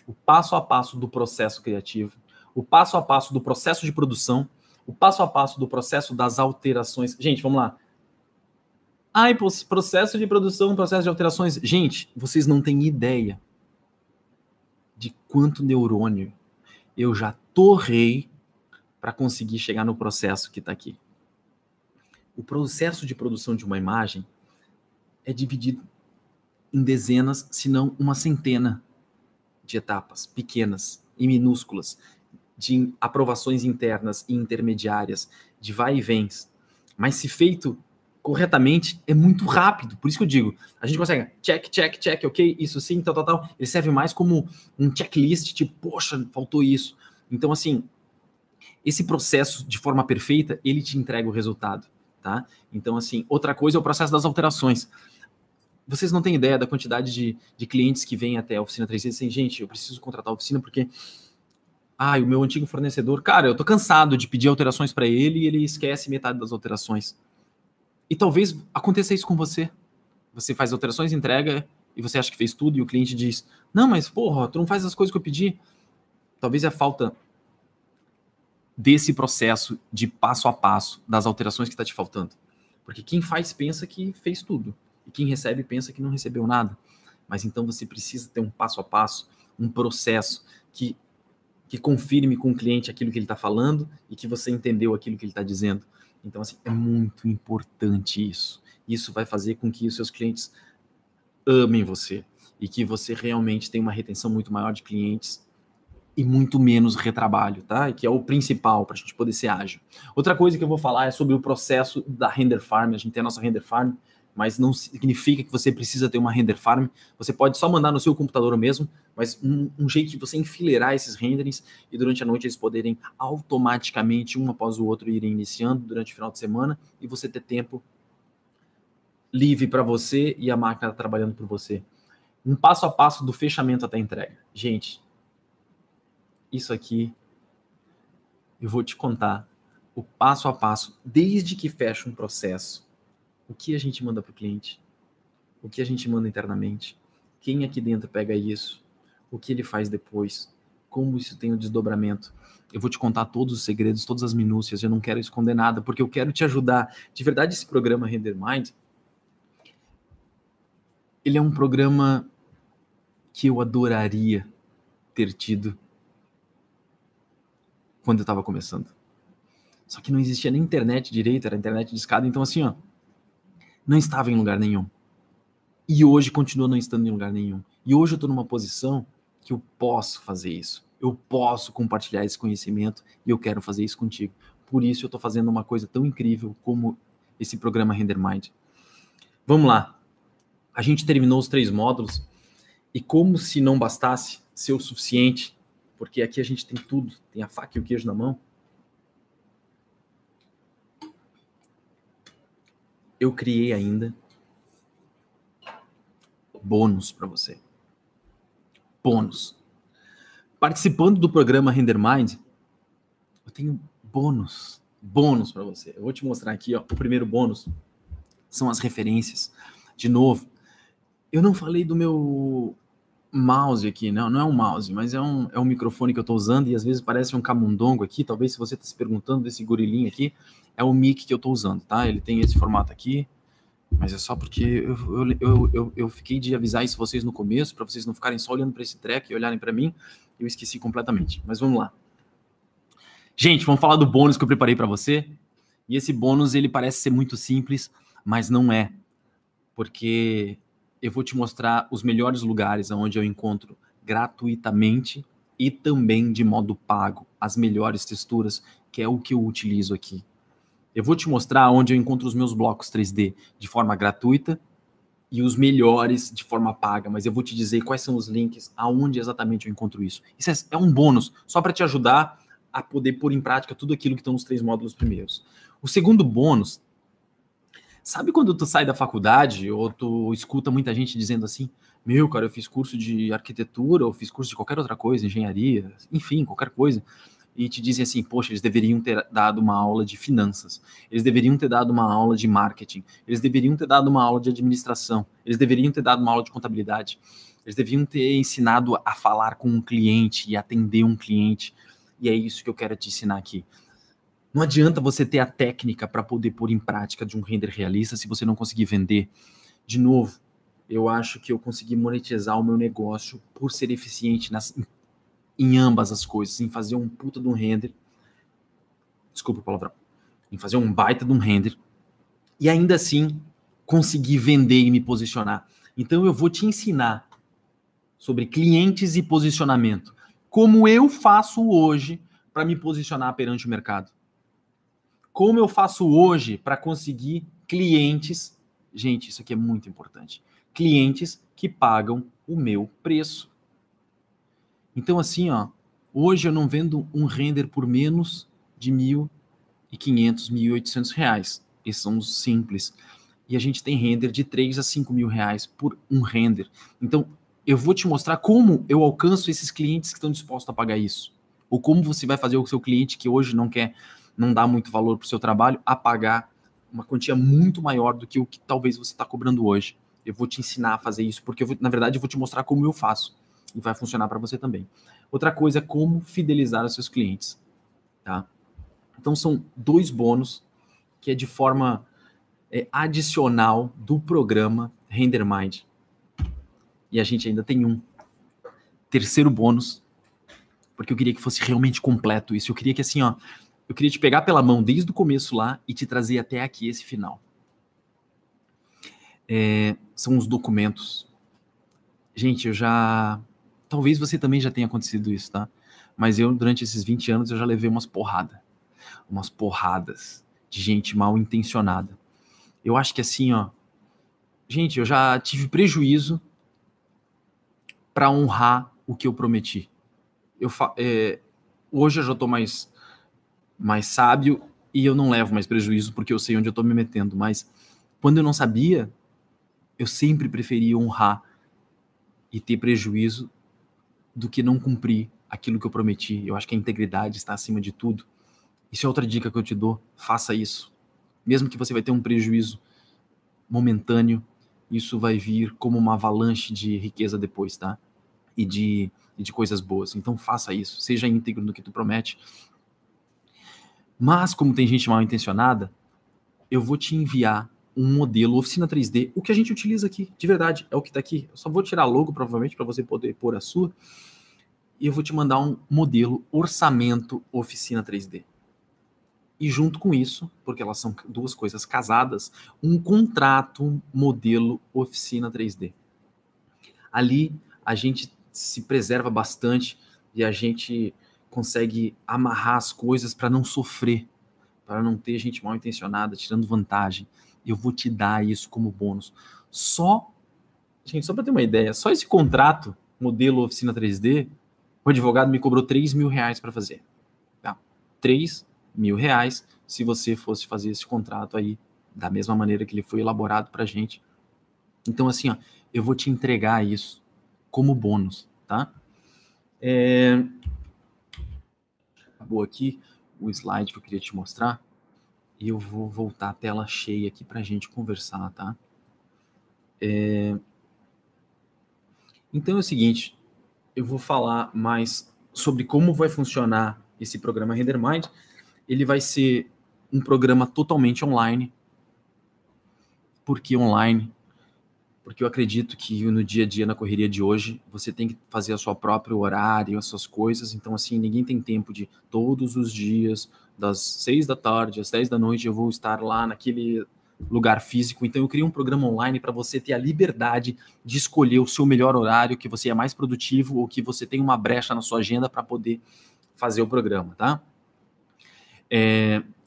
O passo a passo do processo criativo, o passo a passo do processo de produção, o passo a passo do processo das alterações. Gente, vamos lá. Ai, processo de produção, processo de alterações. Gente, vocês não têm ideia de quanto neurônio eu já torrei para conseguir chegar no processo que está aqui. O processo de produção de uma imagem é dividido em dezenas, se não uma centena de etapas pequenas e minúsculas, de aprovações internas e intermediárias, de vai e vens. Mas se feito corretamente, é muito rápido. Por isso que eu digo, a gente consegue check, check, check, ok, isso sim, tal, tal, tal. Ele serve mais como um checklist, tipo, poxa, faltou isso. Então, assim, esse processo, de forma perfeita, ele te entrega o resultado, tá? Então, assim, outra coisa é o processo das alterações. Vocês não têm ideia da quantidade de clientes que vêm até a oficina 3D e dizem, gente, eu preciso contratar a oficina porque o meu antigo fornecedor, cara, eu tô cansado de pedir alterações para ele e ele esquece metade das alterações. E talvez aconteça isso com você. Você faz alterações, entrega, e você acha que fez tudo, e o cliente diz, não, mas porra, tu não faz as coisas que eu pedi. Talvez é a falta desse processo de passo a passo das alterações que está te faltando. Porque quem faz pensa que fez tudo. E quem recebe pensa que não recebeu nada. Mas então você precisa ter um passo a passo, um processo que confirme com o cliente aquilo que ele está falando e que você entendeu aquilo que ele está dizendo. Então, assim, é muito importante isso. Isso vai fazer com que os seus clientes amem você e que você realmente tenha uma retenção muito maior de clientes e muito menos retrabalho, tá? E que é o principal para a gente poder ser ágil. Outra coisa que eu vou falar é sobre o processo da render farm. A gente tem a nossa render farm, mas não significa que você precisa ter uma render farm. Você pode só mandar no seu computador mesmo, mas um jeito de você enfileirar esses renderings e durante a noite eles poderem automaticamente, um após o outro, irem iniciando durante o final de semana e você ter tempo livre para você e a máquina trabalhando por você. Um passo a passo do fechamento até a entrega. Gente, isso aqui eu vou te contar o passo a passo, desde que fecha um processo, o que a gente manda para o cliente, o que a gente manda internamente, quem aqui dentro pega isso, o que ele faz depois, como isso tem um desdobramento. Eu vou te contar todos os segredos, todas as minúcias, eu não quero esconder nada, porque eu quero te ajudar. De verdade, esse programa Render Mind, ele é um programa que eu adoraria ter tido quando eu estava começando. Só que não existia nem internet direito, era internet de escada, então assim, ó, não estava em lugar nenhum. E hoje continua não estando em lugar nenhum. E hoje eu estou numa posição que eu posso fazer isso. Eu posso compartilhar esse conhecimento e eu quero fazer isso contigo. Por isso eu estou fazendo uma coisa tão incrível como esse programa Render Mind. Vamos lá. A gente terminou os 3 módulos e como se não bastasse ser o suficiente, porque aqui a gente tem tudo, tem a faca e o queijo na mão, eu criei ainda bônus para você. Bônus. Participando do programa Render Mind, eu tenho bônus para você. Eu vou te mostrar aqui, ó, o primeiro bônus são as referências. De novo, eu não falei do meu mouse aqui, não é um mouse, mas é um microfone que eu estou usando e às vezes parece um camundongo aqui. Talvez se você está se perguntando desse gorilinho aqui, é o mic que eu estou usando, tá? Ele tem esse formato aqui, mas é só porque eu fiquei de avisar isso vocês no começo, para vocês não ficarem só olhando para esse treco e olharem para mim. Eu esqueci completamente, mas vamos lá. Gente, vamos falar do bônus que eu preparei para você. E esse bônus, ele parece ser muito simples, mas não é. Porque eu vou te mostrar os melhores lugares onde eu encontro gratuitamente e também de modo pago as melhores texturas, que é o que eu utilizo aqui. Eu vou te mostrar onde eu encontro os meus blocos 3D de forma gratuita e os melhores de forma paga, mas eu vou te dizer quais são os links, aonde exatamente eu encontro isso. Isso é um bônus, só para te ajudar a poder pôr em prática tudo aquilo que estão nos 3 módulos primeiros. O segundo bônus, sabe quando tu sai da faculdade ou tu escuta muita gente dizendo assim, meu, cara, eu fiz curso de arquitetura, ou fiz curso de qualquer outra coisa, engenharia, enfim, qualquer coisa, e te dizem assim, poxa, eles deveriam ter dado uma aula de finanças, eles deveriam ter dado uma aula de marketing, eles deveriam ter dado uma aula de administração, eles deveriam ter dado uma aula de contabilidade, eles deveriam ter ensinado a falar com um cliente e atender um cliente. E é isso que eu quero te ensinar aqui. Não adianta você ter a técnica para poder pôr em prática de um render realista se você não conseguir vender. De novo, eu acho que eu consegui monetizar o meu negócio por ser eficiente em ambas as coisas, em fazer um puta de um render, desculpa o palavrão, em fazer um baita de um render, e ainda assim conseguir vender e me posicionar. Então eu vou te ensinar sobre clientes e posicionamento. Como eu faço hoje para me posicionar perante o mercado. Como eu faço hoje para conseguir clientes. Gente, isso aqui é muito importante. Clientes que pagam o meu preço. Então, assim, ó, hoje eu não vendo um render por menos de R$1.500, R$1.800. Esses são os simples. E a gente tem render de R$3 a R$5.000 por um render. Então, eu vou te mostrar como eu alcanço esses clientes que estão dispostos a pagar isso. Ou como você vai fazer o seu cliente que hoje não dá muito valor para o seu trabalho, a pagar uma quantia muito maior do que o que talvez você está cobrando hoje. Eu vou te ensinar a fazer isso, porque na verdade eu vou te mostrar como eu faço. E vai funcionar para você também. Outra coisa é como fidelizar os seus clientes. Tá? Então são 2 bônus que é de forma adicional do programa RenderMind. E a gente ainda tem um terceiro bônus, porque eu queria que fosse realmente completo isso. Eu queria que assim, ó, eu queria te pegar pela mão desde o começo lá e te trazer até aqui esse final. São os documentos. Gente, talvez você também já tenha acontecido isso, tá? Mas eu, durante esses 20 anos, eu já levei umas porradas de gente mal intencionada. Eu acho que assim, ó, gente, eu já tive prejuízo para honrar o que eu prometi. Hoje eu já estou mais sábio e eu não levo mais prejuízo porque eu sei onde eu estou me metendo. Mas quando eu não sabia, eu sempre preferia honrar e ter prejuízo do que não cumprir aquilo que eu prometi. Eu acho que a integridade está acima de tudo. Isso é outra dica que eu te dou. Faça isso. Mesmo que você vai ter um prejuízo momentâneo, isso vai vir como uma avalanche de riqueza depois, tá? E de coisas boas. Então faça isso. Seja íntegro no que tu promete. Mas, como tem gente mal intencionada, eu vou te enviar um modelo Oficina 3D, o que a gente utiliza aqui, de verdade, é o que está aqui. Eu só vou tirar logo, provavelmente, para você poder pôr a sua. E eu vou te mandar um modelo Orçamento Oficina 3D. E junto com isso, porque elas são 2 coisas casadas, um contrato modelo Oficina 3D. Ali a gente se preserva bastante e a gente consegue amarrar as coisas para não sofrer, para não ter gente mal intencionada tirando vantagem. Eu vou te dar isso como bônus. Gente, só para ter uma ideia, só esse contrato modelo Oficina 3D, o advogado me cobrou R$3.000 para fazer. Tá? R$3.000 se você fosse fazer esse contrato aí da mesma maneira que ele foi elaborado para a gente. Então, assim, ó, eu vou te entregar isso como bônus, tá? Acabou aqui o slide que eu queria te mostrar e eu vou voltar a tela cheia aqui para a gente conversar, tá? Então é o seguinte, eu vou falar mais sobre como vai funcionar esse programa RenderMind. Ele vai ser um programa totalmente online. Por que online? Porque eu acredito que no dia a dia, na correria de hoje, você tem que fazer a sua próprio horário, as suas coisas. Então, assim, ninguém tem tempo de todos os dias, das 6 da tarde às 10 da noite, eu vou estar lá naquele lugar físico. Então, eu criei um programa online para você ter a liberdade de escolher o seu melhor horário, que você é mais produtivo ou que você tem uma brecha na sua agenda para poder fazer o programa, tá?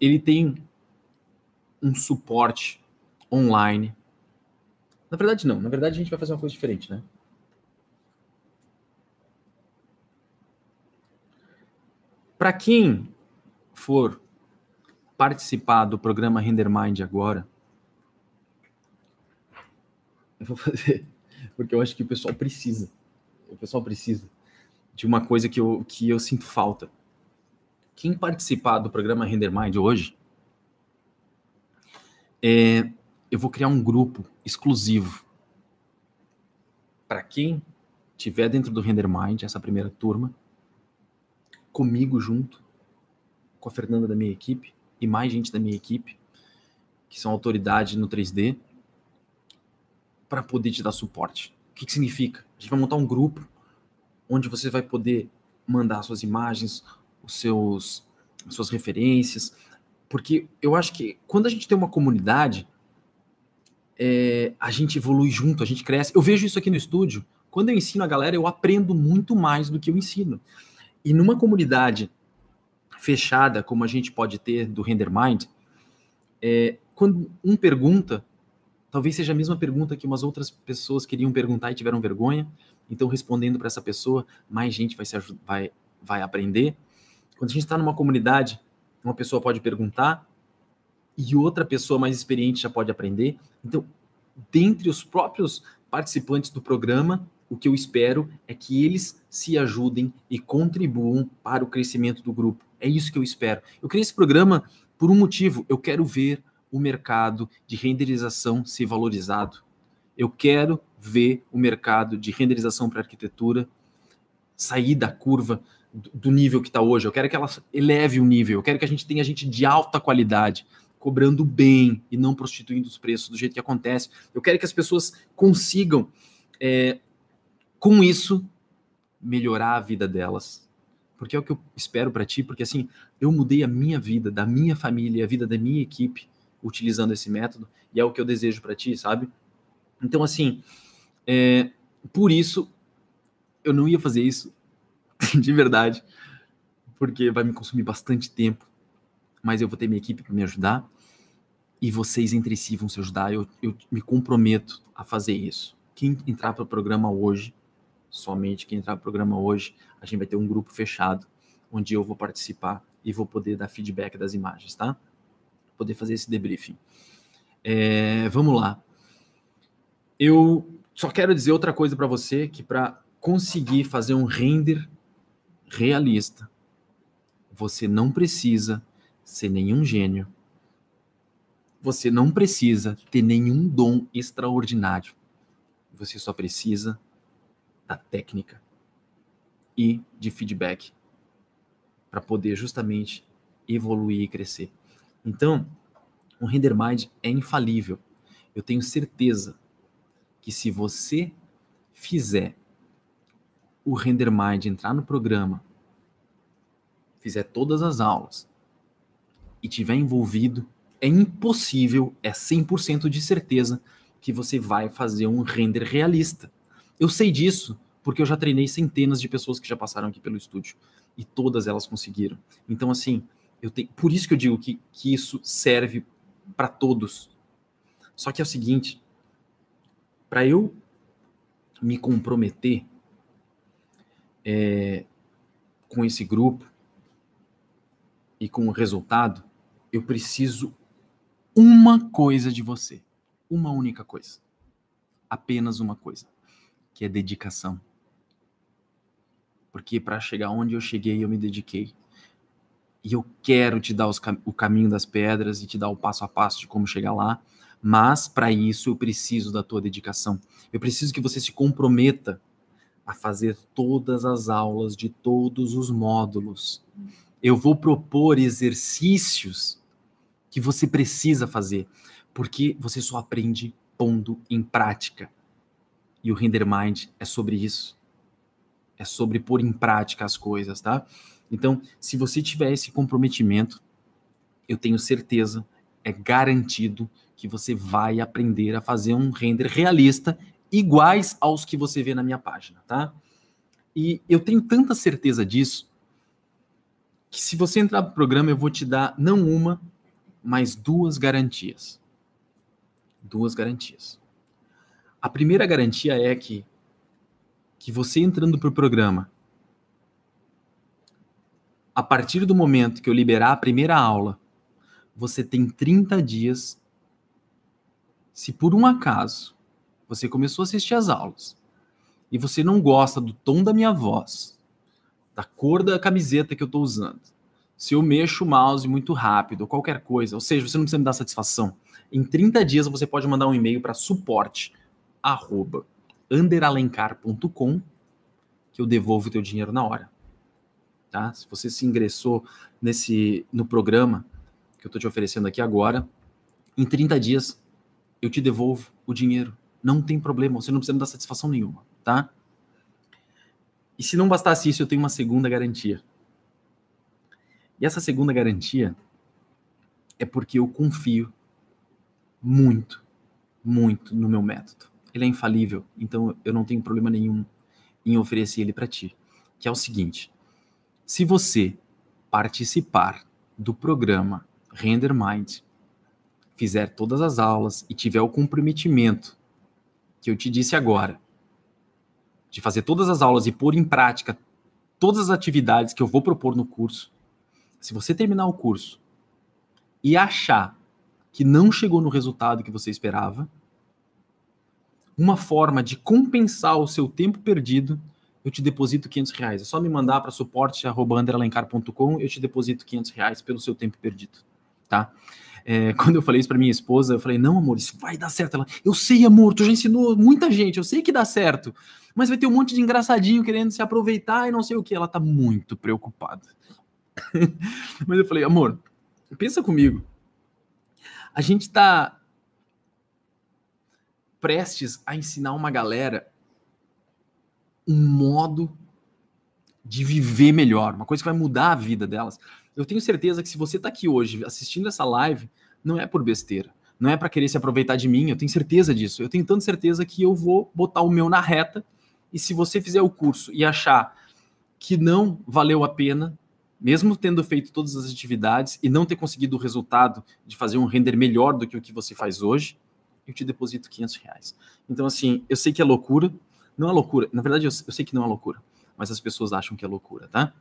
Ele tem um suporte online. Na verdade, não. Na verdade, a gente vai fazer uma coisa diferente, né? Para quem for participar do programa RenderMind agora, eu vou fazer, porque eu acho que o pessoal precisa. O pessoal precisa de uma coisa que eu sinto falta. Quem participar do programa RenderMind hoje, eu vou criar um grupo exclusivo para quem tiver dentro do RenderMind, essa primeira turma, comigo junto, com a Fernanda da minha equipe e mais gente da minha equipe, que são autoridade no 3D, para poder te dar suporte. O que significa? A gente vai montar um grupo onde você vai poder mandar suas imagens, suas referências, porque eu acho que quando a gente tem uma comunidade, a gente evolui junto, a gente cresce. Eu vejo isso aqui no estúdio. Quando eu ensino a galera, eu aprendo muito mais do que eu ensino. E numa comunidade fechada, como a gente pode ter do RenderMind, quando um pergunta, talvez seja a mesma pergunta que umas outras pessoas queriam perguntar e tiveram vergonha. Então, respondendo para essa pessoa, mais gente vai aprender. Quando a gente está numa comunidade, uma pessoa pode perguntar e outra pessoa mais experiente já pode aprender. Então, dentre os próprios participantes do programa, o que eu espero é que eles se ajudem e contribuam para o crescimento do grupo. É isso que eu espero. Eu criei esse programa por um motivo. Eu quero ver o mercado de renderização ser valorizado. Eu quero ver o mercado de renderização para arquitetura sair da curva do nível que está hoje. Eu quero que ela eleve o nível. Eu quero que a gente tenha gente de alta qualidade, cobrando bem e não prostituindo os preços do jeito que acontece. Eu quero que as pessoas consigam, com isso, melhorar a vida delas. Porque é o que eu espero para ti, porque assim, eu mudei a minha vida, da minha família, a vida da minha equipe, utilizando esse método, e é o que eu desejo para ti, sabe? Então, assim, por isso, eu não ia fazer isso, de verdade, porque vai me consumir bastante tempo, mas eu vou ter minha equipe para me ajudar, e vocês entre si vão se ajudar. Eu me comprometo a fazer isso. Quem entrar para o programa hoje, somente quem entrar para o programa hoje, a gente vai ter um grupo fechado, onde eu vou participar e vou poder dar feedback das imagens, tá? Poder fazer esse debriefing. Vamos lá. Eu só quero dizer outra coisa para você, que para conseguir fazer um render realista, você não precisa ser nenhum gênio, você não precisa ter nenhum dom extraordinário, você só precisa da técnica e de feedback para poder justamente evoluir e crescer. Então, o RenderMind é infalível. Eu tenho certeza que se você fizer o RenderMind entrar no programa, fizer todas as aulas e tiver envolvido, é impossível, é 100% de certeza que você vai fazer um render realista. Eu sei disso porque eu já treinei centenas de pessoas que já passaram aqui pelo estúdio e todas elas conseguiram. Então, assim, por isso que eu digo que isso serve para todos. Só que é o seguinte, para eu me comprometer com esse grupo e com o resultado, eu preciso uma coisa de você. Uma única coisa. Apenas uma coisa. Que é dedicação. Porque para chegar onde eu cheguei, eu me dediquei. E eu quero te dar o caminho das pedras e te dar o passo a passo de como chegar lá. Mas, para isso, eu preciso da tua dedicação. Eu preciso que você se comprometa a fazer todas as aulas de todos os módulos. Eu vou propor exercícios que você precisa fazer, porque você só aprende pondo em prática. E o RenderMind é sobre isso. É sobre pôr em prática as coisas, tá? Então, se você tiver esse comprometimento, eu tenho certeza, é garantido que você vai aprender a fazer um render realista iguais aos que você vê na minha página, tá? E eu tenho tanta certeza disso que se você entrar no programa, eu vou te dar não uma, mas 2 garantias. 2 garantias. A primeira garantia é que você entrando para o programa, a partir do momento que eu liberar a primeira aula, você tem 30 dias. Se por um acaso você começou a assistir as aulas e você não gosta do tom da minha voz, da cor da camiseta que eu estou usando, se eu mexo o mouse muito rápido ou qualquer coisa, ou seja, você não precisa me dar satisfação, em 30 dias você pode mandar um e-mail para suporte@underalencar.com que eu devolvo o teu dinheiro na hora. tá? Se você se ingressou no programa que eu estou te oferecendo aqui agora, em 30 dias eu te devolvo o dinheiro. Não tem problema, você não precisa me dar satisfação nenhuma, tá? E se não bastasse isso, eu tenho uma segunda garantia. E essa segunda garantia é porque eu confio muito, muito no meu método. Ele é infalível, então eu não tenho problema nenhum em oferecer ele para ti. Que é o seguinte: se você participar do programa Render Mind, fizer todas as aulas e tiver o comprometimento que eu te disse agora, de fazer todas as aulas e pôr em prática todas as atividades que eu vou propor no curso, se você terminar o curso e achar que não chegou no resultado que você esperava, uma forma de compensar o seu tempo perdido, eu te deposito R$500. É só me mandar para suporte@andrealencar.com, eu te deposito R$500 pelo seu tempo perdido, tá? Quando eu falei isso para minha esposa, eu falei, não, amor, isso vai dar certo. Ela, eu sei, amor, tu já ensinou muita gente, eu sei que dá certo, mas vai ter um monte de engraçadinho querendo se aproveitar e não sei o que. Ela tá muito preocupada. Mas eu falei, amor, pensa comigo. A gente tá prestes a ensinar uma galera um modo de viver melhor, uma coisa que vai mudar a vida delas. Eu tenho certeza que se você tá aqui hoje assistindo essa live, não é por besteira, não é para querer se aproveitar de mim, eu tenho certeza disso. Eu tenho tanta certeza que eu vou botar o meu na reta, e se você fizer o curso e achar que não valeu a pena, mesmo tendo feito todas as atividades e não ter conseguido o resultado de fazer um render melhor do que o que você faz hoje, eu te deposito R$500. Então, assim, eu sei que é loucura, não é loucura, na verdade eu sei que não é loucura, mas as pessoas acham que é loucura, tá?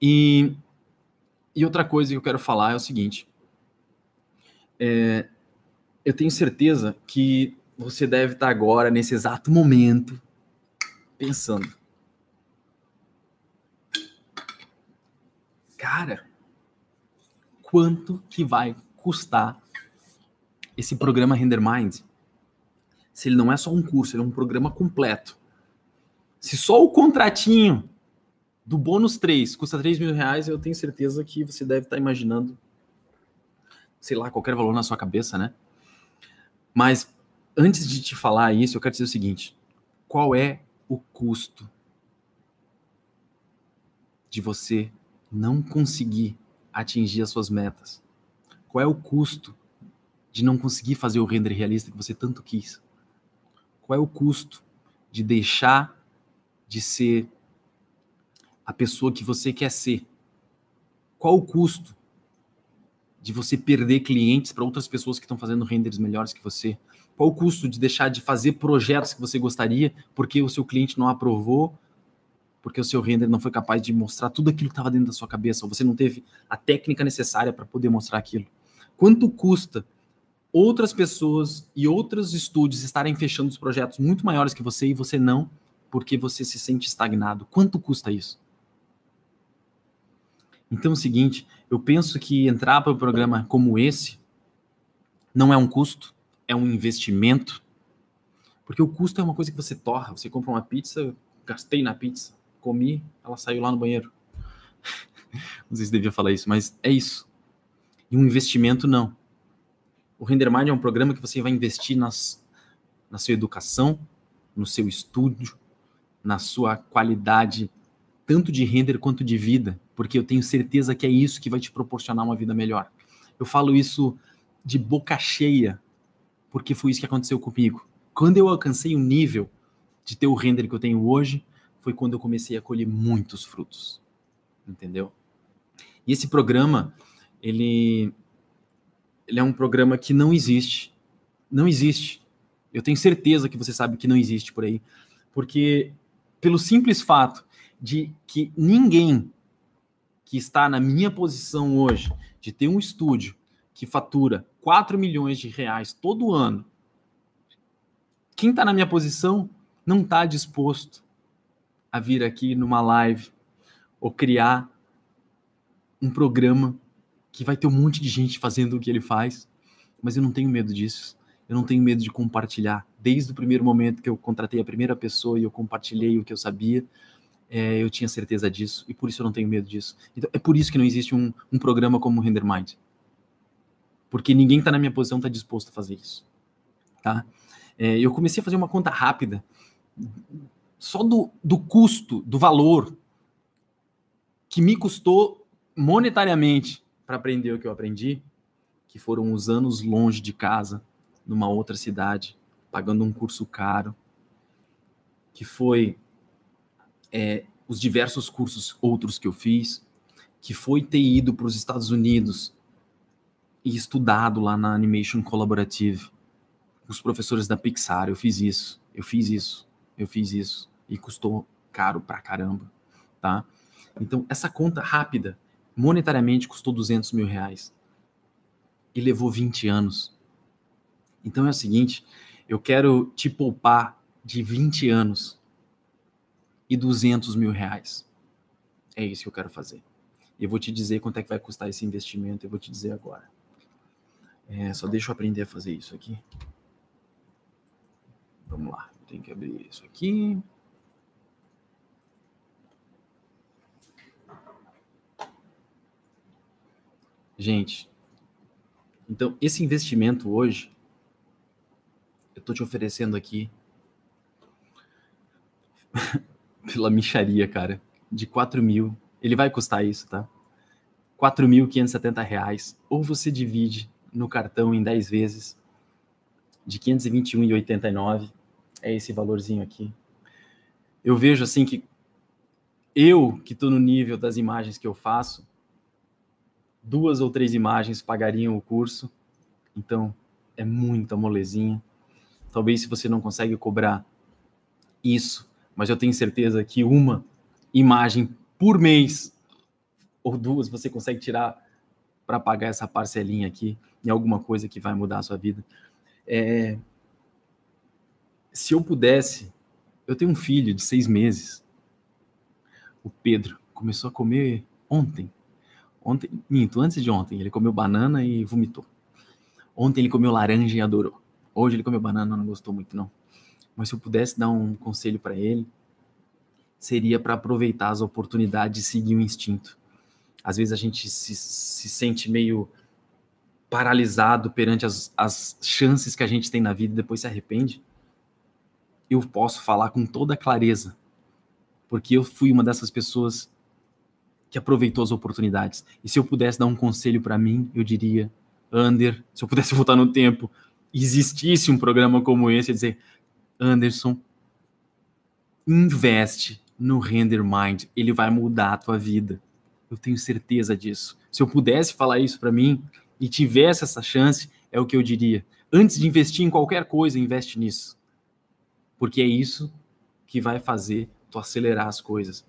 E outra coisa que eu quero falar é o seguinte, eu tenho certeza que você deve estar agora, nesse exato momento, pensando, cara, quanto que vai custar esse programa Render Mind? Se ele não é só um curso, ele é um programa completo. Se só o contratinho do bônus 3 custa R$3.000, eu tenho certeza que você deve estar imaginando, sei lá, qualquer valor na sua cabeça, né? Mas antes de te falar isso, eu quero dizer o seguinte: qual é o custo de você não conseguir atingir as suas metas? Qual é o custo de não conseguir fazer o render realista que você tanto quis? Qual é o custo de deixar de ser a pessoa que você quer ser? Qual o custo de você perder clientes para outras pessoas que estão fazendo renders melhores que você? Qual o custo de deixar de fazer projetos que você gostaria porque o seu cliente não aprovou, porque o seu render não foi capaz de mostrar tudo aquilo que estava dentro da sua cabeça, ou você não teve a técnica necessária para poder mostrar aquilo? Quanto custa outras pessoas e outros estúdios estarem fechando os projetos muito maiores que você e você não, porque você se sente estagnado? Quanto custa isso? Então é o seguinte, eu penso que entrar para um programa como esse não é um custo, é um investimento, porque o custo é uma coisa que você torra. Você compra uma pizza, gastei na pizza, comi, ela saiu lá no banheiro. Não sei se devia falar isso, mas é isso. E um investimento não. O RenderMind é um programa que você vai investir na sua educação, no seu estúdio, na sua qualidade, tanto de render quanto de vida, porque eu tenho certeza que é isso que vai te proporcionar uma vida melhor. Eu falo isso de boca cheia, porque foi isso que aconteceu comigo. Quando eu alcancei o nível de ter o render que eu tenho hoje, foi quando eu comecei a colher muitos frutos. Entendeu? E esse programa, ele é um programa que não existe. Não existe. Eu tenho certeza que você sabe que não existe por aí. Porque, pelo simples fato de que ninguém que está na minha posição hoje, de ter um estúdio que fatura R$4 milhões todo ano, quem está na minha posição não está disposto a vir aqui numa live ou criar um programa que vai ter um monte de gente fazendo o que ele faz, mas eu não tenho medo disso. Eu não tenho medo de compartilhar. Desde o primeiro momento que eu contratei a primeira pessoa e eu compartilhei o que eu sabia, eu tinha certeza disso, e por isso eu não tenho medo disso. Então, é por isso que não existe um programa como o RenderMind. Porque ninguém que está na minha posição está disposto a fazer isso. Tá? Eu comecei a fazer uma conta rápida, só do custo, do valor, que me custou monetariamente para aprender o que eu aprendi, que foram os anos longe de casa, numa outra cidade, pagando um curso caro, que foi os diversos cursos outros que eu fiz, que foi ter ido para os Estados Unidos e estudado lá na Animation Collaborative, os professores da Pixar. Eu fiz isso, e custou caro pra caramba, tá? Então, essa conta rápida, monetariamente, custou R$200 mil e levou 20 anos. Então é o seguinte, eu quero te poupar de 20 anos e R$200 mil. É isso que eu quero fazer. Eu vou te dizer quanto é que vai custar esse investimento, eu vou te dizer agora. Só deixa eu aprender a fazer isso aqui. Vamos lá, tem que abrir isso aqui. Gente, então esse investimento hoje, eu tô te oferecendo aqui pela mixaria, cara, de 4 mil. Ele vai custar isso, tá? R$4.570. Ou você divide no cartão em 10 vezes de R$521,89. É esse valorzinho aqui. Eu vejo assim que eu, que estou no nível das imagens que eu faço, 2 ou 3 imagens pagariam o curso. Então, é muita molezinha. Talvez se você não consegue cobrar isso, mas eu tenho certeza que uma imagem por mês ou 2 você consegue tirar para pagar essa parcelinha aqui em alguma coisa que vai mudar a sua vida. Se eu pudesse, eu tenho um filho de 6 meses. O Pedro começou a comer ontem, antes de ontem, ele comeu banana e vomitou. Ontem ele comeu laranja e adorou. Hoje ele comeu banana, não gostou muito não. Mas se eu pudesse dar um conselho para ele, seria para aproveitar as oportunidades e seguir o instinto. Às vezes a gente se sente meio paralisado perante as chances que a gente tem na vida e depois se arrepende. Eu posso falar com toda clareza, porque eu fui uma dessas pessoas que aproveitou as oportunidades. E se eu pudesse dar um conselho para mim, eu diria, Ander, se eu pudesse voltar no tempo, existisse um programa como esse, eu ia dizer, Anderson, investe no RenderMind, ele vai mudar a tua vida. Eu tenho certeza disso. Se eu pudesse falar isso para mim e tivesse essa chance, é o que eu diria. Antes de investir em qualquer coisa, investe nisso. Porque é isso que vai fazer tu acelerar as coisas,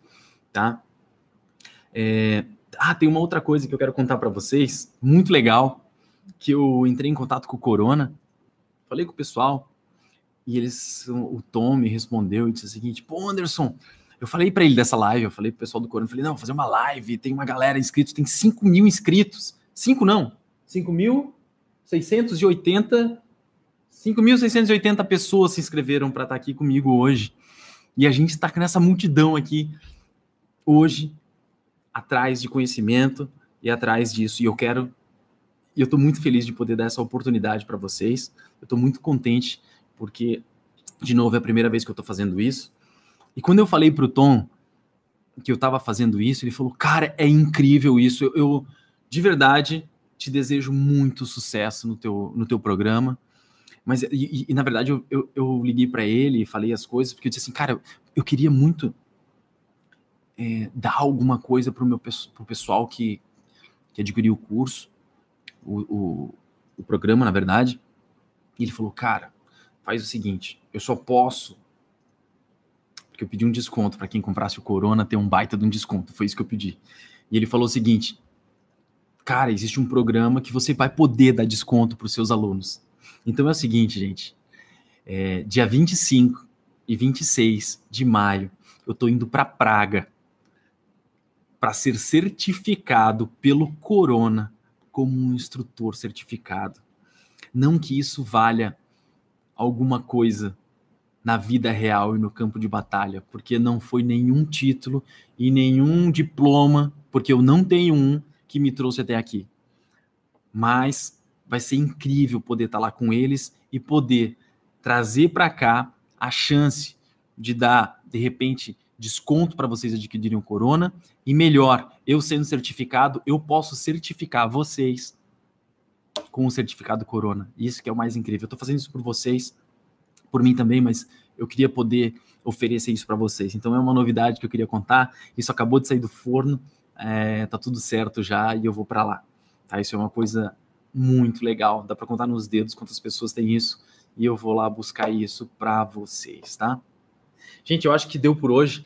tá? Tem uma outra coisa que eu quero contar para vocês, muito legal, que eu entrei em contato com o Corona, falei com o pessoal, e o Tom me respondeu e disse o seguinte, pô, Anderson, eu falei para ele dessa live, eu falei pro pessoal do Corona, falei, não, vou fazer uma live, tem uma galera inscritos, tem 5 mil inscritos, 5.680 pessoas se inscreveram para estar aqui comigo hoje, e a gente está nessa multidão aqui hoje, atrás de conhecimento e atrás disso, e eu estou muito feliz de poder dar essa oportunidade para vocês, eu estou muito contente, porque, de novo, é a primeira vez que eu estou fazendo isso, e quando eu falei para o Tom que eu estava fazendo isso, ele falou, cara, é incrível isso, eu de verdade te desejo muito sucesso no teu programa, mas, na verdade, eu liguei para ele e falei as coisas, porque eu disse assim, cara, eu queria muito dar alguma coisa para o pessoal que adquiriu o curso, o programa, na verdade. E ele falou, cara, faz o seguinte, eu só posso, porque eu pedi um desconto para quem comprasse o Corona, ter um baita de um desconto, foi isso que eu pedi. E ele falou o seguinte, cara, existe um programa que você vai poder dar desconto para os seus alunos. Então é o seguinte, gente, dia 25 e 26 de maio, eu estou indo para Praga para ser certificado pelo Corona como um instrutor certificado. Não que isso valha alguma coisa na vida real e no campo de batalha, porque não foi nenhum título e nenhum diploma, porque eu não tenho um, que me trouxe até aqui. Mas vai ser incrível poder estar lá com eles e poder trazer para cá a chance de dar, de repente, desconto para vocês adquirirem o Corona, e melhor, eu sendo certificado, eu posso certificar vocês com o certificado Corona. Isso que é o mais incrível. Eu estou fazendo isso por vocês, por mim também, mas eu queria poder oferecer isso para vocês. Então é uma novidade que eu queria contar. Isso acabou de sair do forno, tá tudo certo já e eu vou para lá. Tá? Isso é uma coisa muito legal. Dá para contar nos dedos quantas pessoas têm isso e eu vou lá buscar isso para vocês, tá? Gente, eu acho que deu por hoje.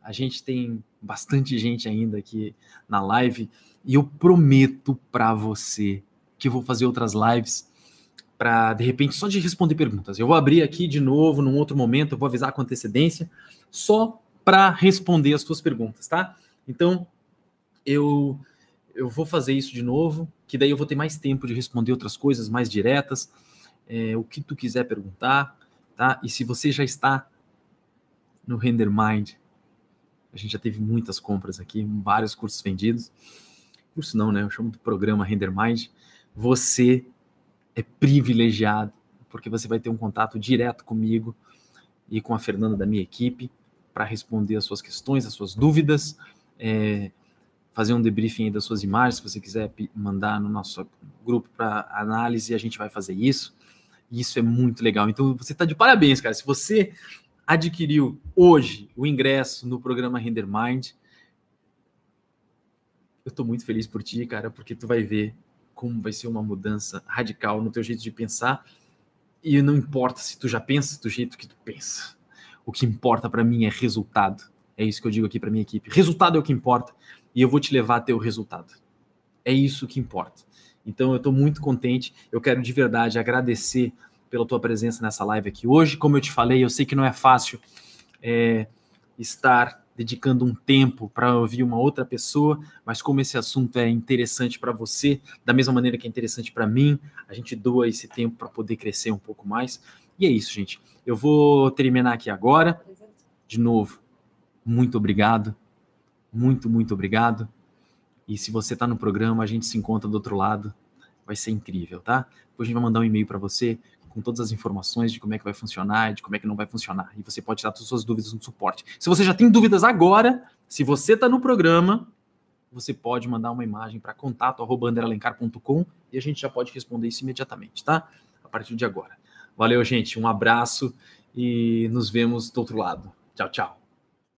A gente tem bastante gente ainda aqui na live e eu prometo para você que eu vou fazer outras lives para, de repente, só de responder perguntas. Eu vou abrir aqui de novo num outro momento, eu vou avisar com antecedência, só para responder as tuas perguntas, tá? Então, eu vou fazer isso de novo, que daí eu vou ter mais tempo de responder outras coisas mais diretas, o que tu quiser perguntar, tá? E se você já está no RenderMind, a gente já teve muitas compras aqui, vários cursos vendidos. Curso não, né? Eu chamo do programa RenderMind. Você é privilegiado, porque você vai ter um contato direto comigo e com a Fernanda da minha equipe para responder as suas questões, as suas dúvidas, fazer um debriefing aí das suas imagens, se você quiser mandar no nosso grupo para análise, a gente vai fazer isso. E isso é muito legal. Então, você está de parabéns, cara. Se você adquiriu hoje o ingresso no programa RenderMind, eu estou muito feliz por ti, cara, porque tu vai ver como vai ser uma mudança radical no teu jeito de pensar. E não importa se tu já pensa do jeito que tu pensa. O que importa para mim é resultado. É isso que eu digo aqui para minha equipe. Resultado é o que importa e eu vou te levar a ter o resultado. É isso que importa. Então eu estou muito contente. Eu quero de verdade agradecer pela tua presença nessa live aqui hoje. Como eu te falei, eu sei que não é fácil estar dedicando um tempo para ouvir uma outra pessoa, mas como esse assunto é interessante para você, da mesma maneira que é interessante para mim, a gente doa esse tempo para poder crescer um pouco mais. E é isso, gente. Eu vou terminar aqui agora. De novo, muito obrigado. Muito, muito obrigado. E se você está no programa, a gente se encontra do outro lado. Vai ser incrível, tá? Depois a gente vai mandar um e-mail para você com todas as informações de como é que vai funcionar, de como é que não vai funcionar. E você pode tirar todas as suas dúvidas no suporte. Se você já tem dúvidas agora, se você está no programa, você pode mandar uma imagem para contato@anderelencar.com e a gente já pode responder isso imediatamente, tá? A partir de agora. Valeu, gente. Um abraço e nos vemos do outro lado. Tchau, tchau.